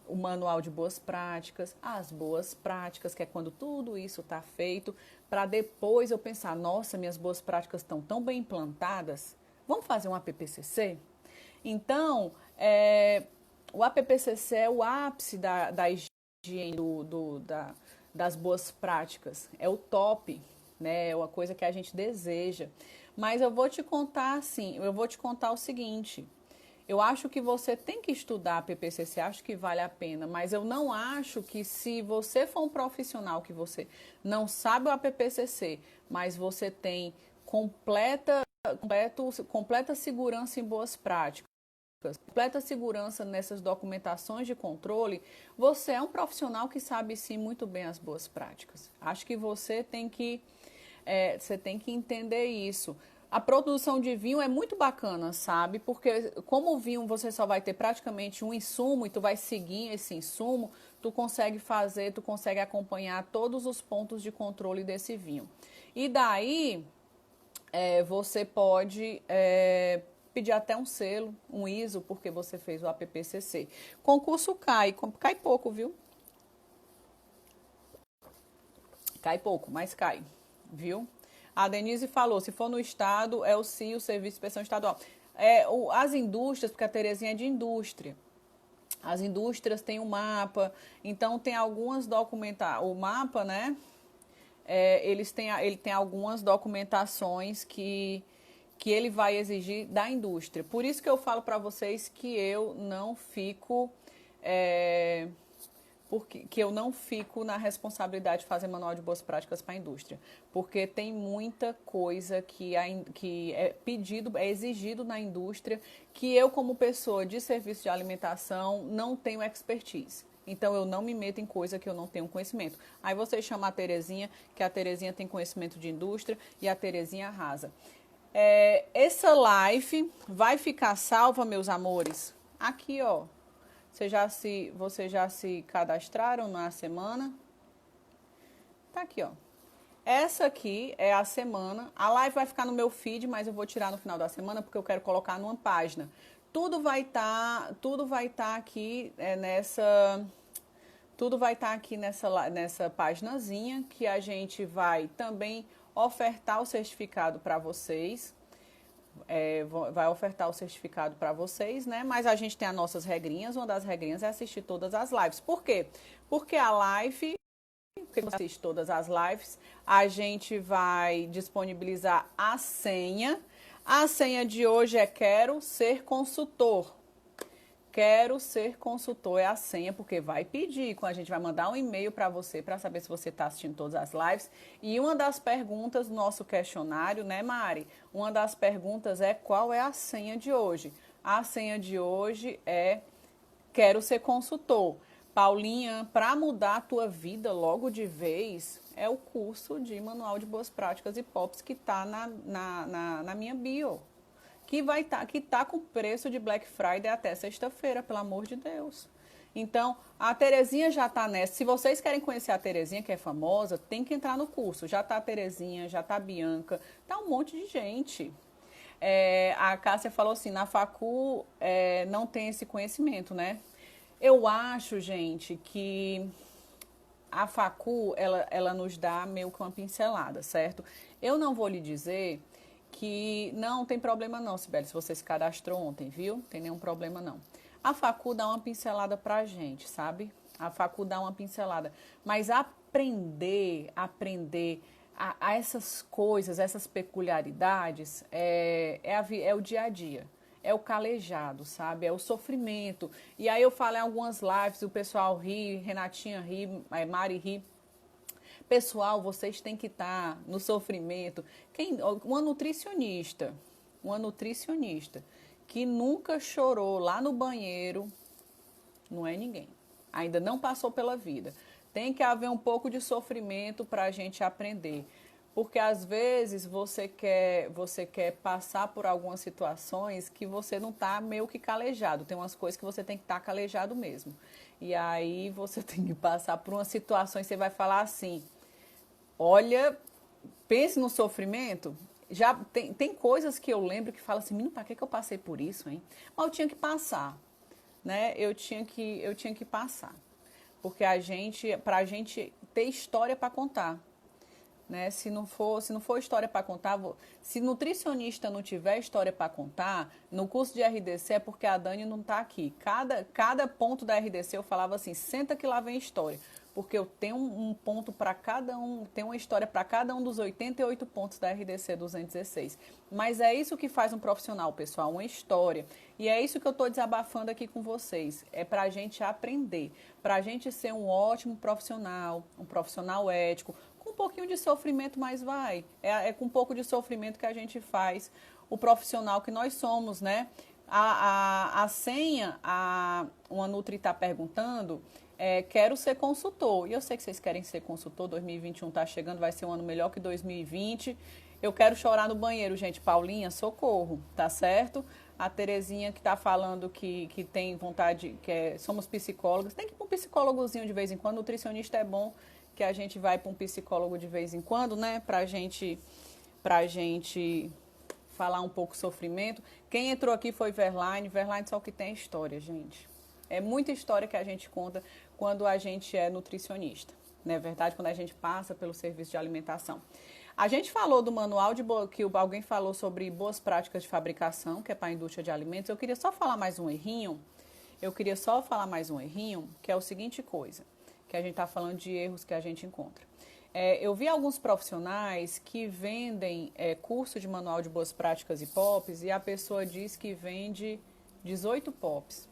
O manual de boas práticas, as boas práticas, que é quando tudo isso está feito, para depois eu pensar, nossa, minhas boas práticas estão tão bem implantadas, vamos fazer um APPCC? Então, o APPCC é o ápice da higiene, das boas práticas, é o top, né? É uma coisa que a gente deseja. Mas eu vou te contar assim, eu vou te contar o seguinte. Eu acho que você tem que estudar a PPCC, acho que vale a pena, mas eu não acho que se você for um profissional que você não sabe o APPCC, mas você tem completa segurança em boas práticas, completa segurança nessas documentações de controle, você é um profissional que sabe sim muito bem as boas práticas. Acho que você tem que entender isso. A produção de vinho é muito bacana, sabe? Porque como o vinho você só vai ter praticamente um insumo e tu vai seguir esse insumo, tu consegue acompanhar todos os pontos de controle desse vinho. E daí você pode pedir até um selo, um ISO, porque você fez o APPCC. Concurso cai pouco, viu? Cai pouco, mas cai, viu? A Denise falou, se for no estado, é o CIO, o Serviço de Inspeção Estadual. As indústrias, porque a Terezinha é de indústria. As indústrias têm um mapa, então tem algumas o mapa, né? Ele tem algumas documentações que ele vai exigir da indústria. Por isso que eu falo para vocês que eu não fico... que eu não fico na responsabilidade de fazer manual de boas práticas para a indústria, porque tem muita coisa que é exigido na indústria, que eu, como pessoa de serviço de alimentação, não tenho expertise. Então, eu não me meto em coisa que eu não tenho conhecimento. Aí você chama a Terezinha, que a Terezinha tem conhecimento de indústria, e a Terezinha arrasa. Essa live vai ficar salva, meus amores, aqui, ó. Vocês já se cadastraram na semana? Tá aqui, ó. Essa aqui é a semana. A live vai ficar no meu feed, mas eu vou tirar no final da semana porque eu quero colocar numa página. tudo vai estar aqui tudo vai estar aqui nessa paginazinha que a gente vai também ofertar o certificado para vocês. Vai ofertar o certificado para vocês, né? Mas a gente tem as nossas regrinhas. Uma das regrinhas é assistir todas as lives. Por quê? Porque a live, porque você assiste todas as lives, a gente vai disponibilizar a senha. A senha de hoje é Quero Ser Consultor. Quero Ser Consultor é a senha, porque vai pedir, quando a gente vai mandar um e-mail para você, para saber se você está assistindo todas as lives. E uma das perguntas do nosso questionário, né, Mari? Uma das perguntas é qual é a senha de hoje. A senha de hoje é Quero Ser Consultor. Paulinha, para mudar a tua vida logo de vez, é o curso de Manual de Boas Práticas e POPs que está na minha bio. Que tá com preço de Black Friday até sexta-feira, pelo amor de Deus. Então, a Terezinha já tá nessa. Se vocês querem conhecer a Terezinha, que é famosa, tem que entrar no curso. Já tá a Terezinha, já tá a Bianca, tá um monte de gente. A Cássia falou assim, na facu não tem esse conhecimento, né? Eu acho, gente, que a facu, ela nos dá meio que uma pincelada, certo? Eu não vou lhe dizer que não tem problema não, Sibeli, se você se cadastrou ontem, viu? Tem nenhum problema não. A facu dá uma pincelada pra gente, sabe? A facu dá uma pincelada. Mas aprender a essas coisas, essas peculiaridades, é o dia a dia. É o calejado, sabe? É o sofrimento. E aí eu falo em algumas lives, o pessoal ri, Renatinha ri, Mari ri. Pessoal, vocês têm que estar no sofrimento. Uma nutricionista que nunca chorou lá no banheiro, não é ninguém. Ainda não passou pela vida. Tem que haver um pouco de sofrimento para a gente aprender. Porque às vezes você quer passar por algumas situações que você não está meio que calejado. Tem umas coisas que você tem que estar calejado mesmo. E aí você tem que passar por umas situações, você vai falar assim, olha, pense no sofrimento. Já tem coisas que eu lembro que fala assim, menino, para que eu passei por isso, hein? Mas eu tinha que passar, né? Eu tinha que passar. Porque pra gente ter história para contar. Né? Se não for história para contar, se nutricionista não tiver história para contar, no curso de RDC é porque a Dani não está aqui. Cada ponto da RDC eu falava assim, senta que lá vem história. Porque eu tenho um ponto para cada um, tenho uma história para cada um dos 88 pontos da RDC 216. Mas é isso que faz um profissional, pessoal, uma história. E é isso que eu estou desabafando aqui com vocês. É para a gente aprender, para a gente ser um ótimo profissional, um profissional ético, com um pouquinho de sofrimento, mas vai. É com um pouco de sofrimento que a gente faz o profissional que nós somos, né? A senha, uma Nutri está perguntando, quero ser consultor. E eu sei que vocês querem ser consultor, 2021 está chegando, vai ser um ano melhor que 2020. Eu quero chorar no banheiro, gente. Paulinha, socorro, tá certo? A Terezinha que está falando que tem vontade, somos psicólogas. Tem que ir para um psicólogozinho de vez em quando, nutricionista é bom, que a gente vai para um psicólogo de vez em quando, né? Pra gente falar um pouco sofrimento. Quem entrou aqui foi Verlaine. Verlaine só que tem história, gente. É muita história que a gente conta quando a gente é nutricionista. Não é verdade? Quando a gente passa pelo serviço de alimentação. A gente falou do manual que alguém falou sobre boas práticas de fabricação, que é para a indústria de alimentos. Eu queria só falar mais um errinho. Que é o seguinte coisa, que a gente está falando de erros que a gente encontra. Eu vi alguns profissionais que vendem curso de manual de boas práticas e POPs e a pessoa diz que vende 18 POPs.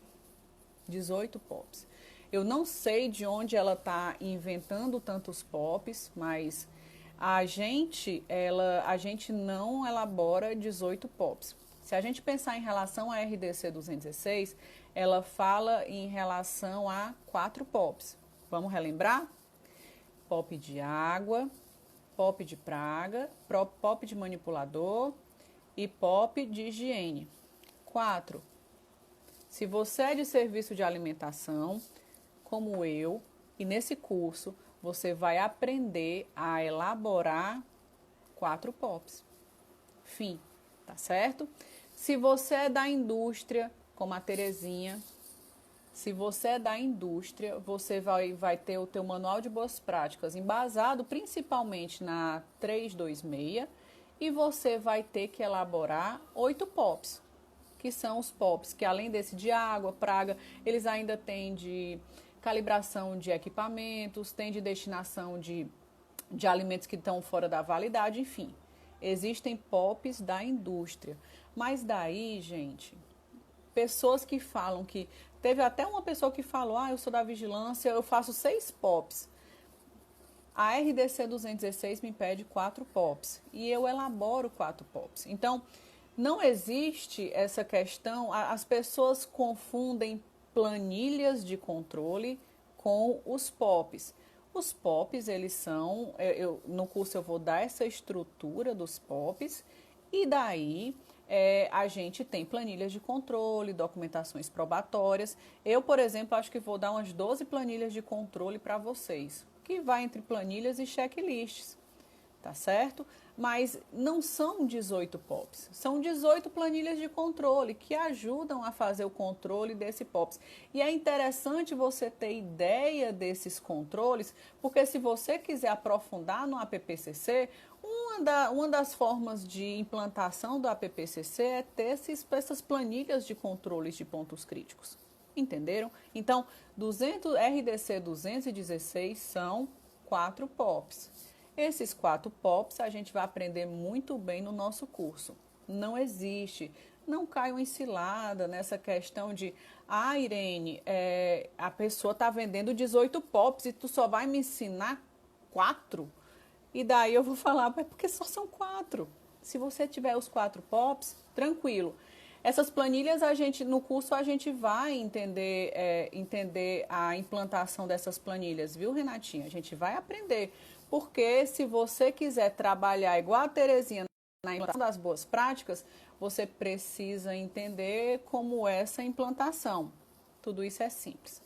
18 POPs. Eu não sei de onde ela está inventando tantos POPs, mas a gente não elabora 18 POPs. Se a gente pensar em relação à RDC 216, ela fala em relação a 4 POPs. Vamos relembrar? POP de água, POP de praga, POP de manipulador e POP de higiene. 4. Se você é de serviço de alimentação, como eu, e nesse curso você vai aprender a elaborar 4 POPs. Fim, tá certo? Se você é da indústria, como a Terezinha. Se você é da indústria, você vai ter o teu manual de boas práticas embasado principalmente na 326 e você vai ter que elaborar 8 POPs, que são os POPs que além desse de água, praga, eles ainda têm de calibração de equipamentos, tem de destinação de alimentos que estão fora da validade, enfim. Existem POPs da indústria. Mas daí, gente, pessoas que falam que... Teve até uma pessoa que falou, eu sou da vigilância, eu faço 6 POPs. A RDC 216 me pede 4 POPs e eu elaboro 4 POPs. Então, não existe essa questão, as pessoas confundem planilhas de controle com os POPs. Os POPs, eles são, no curso eu vou dar essa estrutura dos POPs e daí... a gente tem planilhas de controle, documentações probatórias. Eu, por exemplo, acho que vou dar umas 12 planilhas de controle para vocês, que vai entre planilhas e checklists, tá certo? Mas não são 18 POPs, são 18 planilhas de controle que ajudam a fazer o controle desse POPs. E é interessante você ter ideia desses controles, porque se você quiser aprofundar no APPCC, uma das formas de implantação do APPCC é ter essas planilhas de controles de pontos críticos. Entenderam? Então, RDC 216 são 4 POPs. Esses 4 POPs a gente vai aprender muito bem no nosso curso. Não existe, não caiam em cilada nessa questão de Irene, a pessoa está vendendo 18 POPs e tu só vai me ensinar 4? E daí eu vou falar, mas porque só são 4. Se você tiver os 4 POPs, tranquilo. Essas planilhas, no curso a gente vai entender a implantação dessas planilhas, viu, Renatinha? A gente vai aprender. Porque se você quiser trabalhar igual a Terezinha na implantação das boas práticas, você precisa entender como é essa implantação. Tudo isso é simples.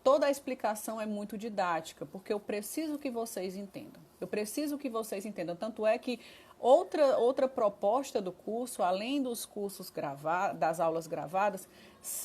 Toda a explicação é muito didática, porque eu preciso que vocês entendam. Eu preciso que vocês entendam. Tanto é que outra proposta do curso, além dos cursos das aulas gravadas,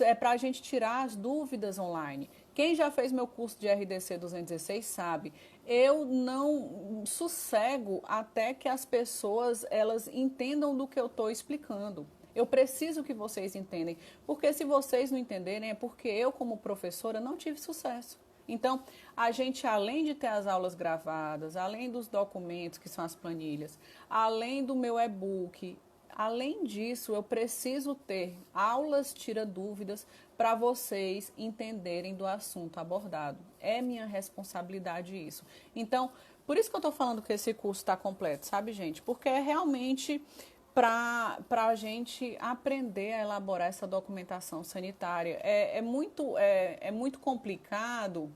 é para a gente tirar as dúvidas online. Quem já fez meu curso de RDC 216 sabe, eu não sossego até que as pessoas elas entendam do que eu estou explicando. Eu preciso que vocês entendam, porque se vocês não entenderem é porque eu, como professora, não tive sucesso. Então, a gente, além de ter as aulas gravadas, além dos documentos, que são as planilhas, além do meu e-book, além disso, eu preciso ter aulas tira-dúvidas para vocês entenderem do assunto abordado. É minha responsabilidade isso. Então, por isso que eu estou falando que esse curso está completo, sabe, gente? Porque é realmente... para a gente aprender a elaborar essa documentação sanitária. É muito complicado,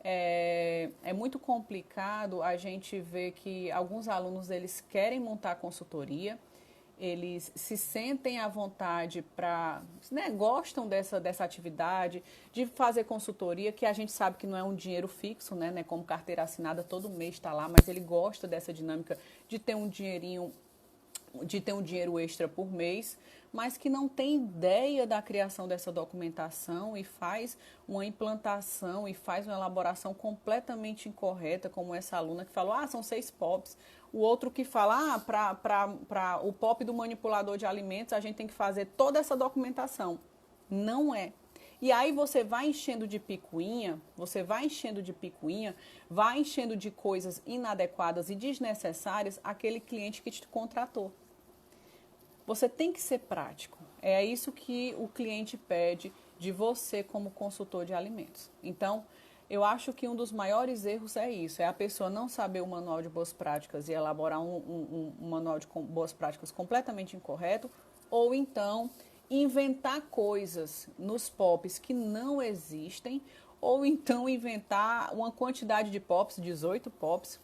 é muito complicado a gente ver que alguns alunos eles querem montar consultoria, eles se sentem à vontade gostam dessa atividade, de fazer consultoria, que a gente sabe que não é um dinheiro fixo, né, como carteira assinada, todo mês está lá, mas ele gosta dessa dinâmica de ter um dinheirinho, de ter um dinheiro extra por mês, mas que não tem ideia da criação dessa documentação e faz uma implantação e faz uma elaboração completamente incorreta, como essa aluna que falou, são 6 POPs. O outro que fala, para o POP do manipulador de alimentos, a gente tem que fazer toda essa documentação. Não é. E aí você vai enchendo de picuinha, vai enchendo de coisas inadequadas e desnecessárias aquele cliente que te contratou. Você tem que ser prático. É isso que o cliente pede de você como consultor de alimentos. Então, eu acho que um dos maiores erros é isso, é a pessoa não saber o manual de boas práticas e elaborar um manual de boas práticas completamente incorreto, ou então inventar coisas nos POPs que não existem, ou então inventar uma quantidade de POPs, 18 POPs,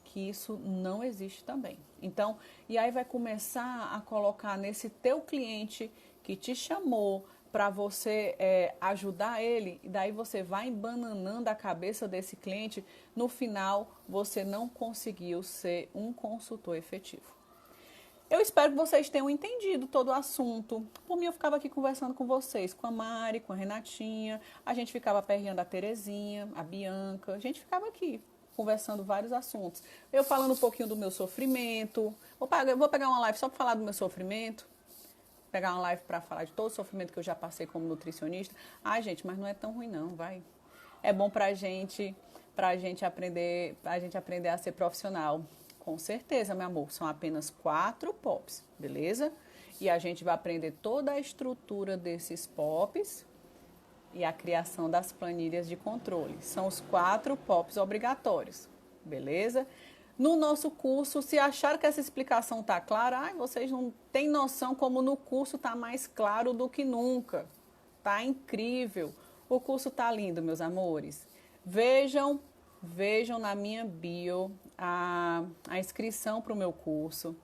que isso não existe também. Então, e aí vai começar a colocar nesse teu cliente que te chamou para você ajudar ele, e daí você vai embananando a cabeça desse cliente, no final você não conseguiu ser um consultor efetivo. Eu espero que vocês tenham entendido todo o assunto. Por mim, eu ficava aqui conversando com vocês, com a Mari, com a Renatinha. A gente ficava perreando a Terezinha, a Bianca. A gente ficava aqui conversando vários assuntos. Eu falando um pouquinho do meu sofrimento. Vou pegar uma live só para falar do meu sofrimento. Pegar uma live para falar de todo o sofrimento que eu já passei como nutricionista. Ai, gente, mas não é tão ruim não, vai. É bom pra gente aprender a ser profissional. Com certeza, meu amor, são apenas 4 POPs, beleza? E a gente vai aprender toda a estrutura desses POPs e a criação das planilhas de controle. São os 4 POPs obrigatórios, beleza? No nosso curso, se acharam que essa explicação tá clara, vocês não têm noção como no curso tá mais claro do que nunca. Tá incrível. O curso tá lindo, meus amores. Vejam na minha bio a inscrição para o meu curso.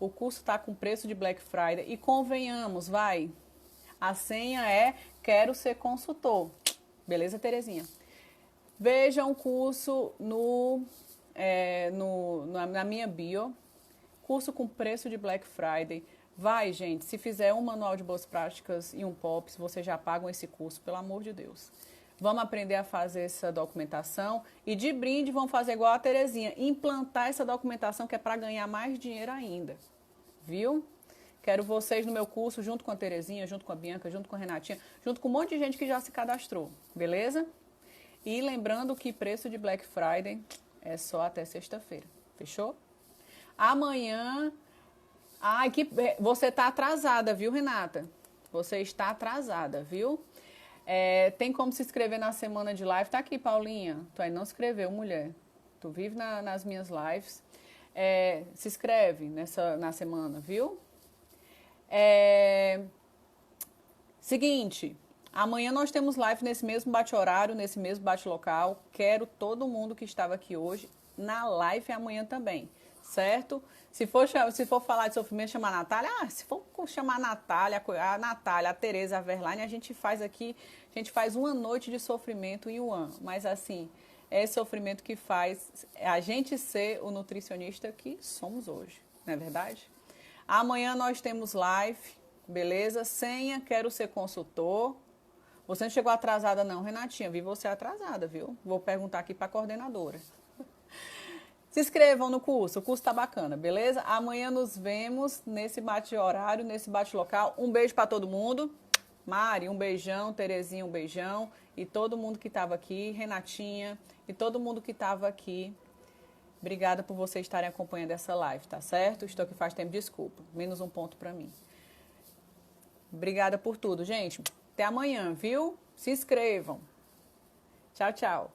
O curso está com preço de Black Friday. E convenhamos, vai. A senha é quero ser consultor. Beleza, Terezinha? Vejam o curso na minha bio. Curso com preço de Black Friday. Vai, gente. Se fizer um manual de boas práticas e um POPs, vocês já pagam esse curso, pelo amor de Deus. Vamos aprender a fazer essa documentação e de brinde vamos fazer igual a Terezinha, implantar essa documentação que é para ganhar mais dinheiro ainda, viu? Quero vocês no meu curso junto com a Terezinha, junto com a Bianca, junto com a Renatinha, junto com um monte de gente que já se cadastrou, beleza? E lembrando que preço de Black Friday é só até sexta-feira, fechou? Amanhã... você está atrasada, viu, Renata? Você está atrasada, viu? Tem como se inscrever na semana de live. Tá aqui, Paulinha. Tu aí não se inscreveu, mulher. Tu vive nas minhas lives. Se inscreve na semana, viu? Seguinte, amanhã nós temos live nesse mesmo bate-horário, nesse mesmo bate-local. Quero todo mundo que estava aqui hoje na live amanhã também, certo? Se for falar de sofrimento, chamar a Natália. Se for chamar a Natália, a Tereza, a Verlaine, a gente faz uma noite de sofrimento em um ano. Mas assim, é esse sofrimento que faz a gente ser o nutricionista que somos hoje, não é verdade? Amanhã nós temos live, beleza? Senha, quero ser consultor. Você não chegou atrasada não, Renatinha. Vi você atrasada, viu? Vou perguntar aqui para a coordenadora. Se inscrevam no curso, o curso tá bacana, beleza? Amanhã nos vemos nesse bate-horário, nesse bate-local. Um beijo para todo mundo. Mari, um beijão. Terezinha, um beijão. E todo mundo que estava aqui, Renatinha, e todo mundo que estava aqui. Obrigada por vocês estarem acompanhando essa live, tá certo? Estou aqui faz tempo, desculpa. Menos um ponto para mim. Obrigada por tudo, gente. Até amanhã, viu? Se inscrevam. Tchau, tchau.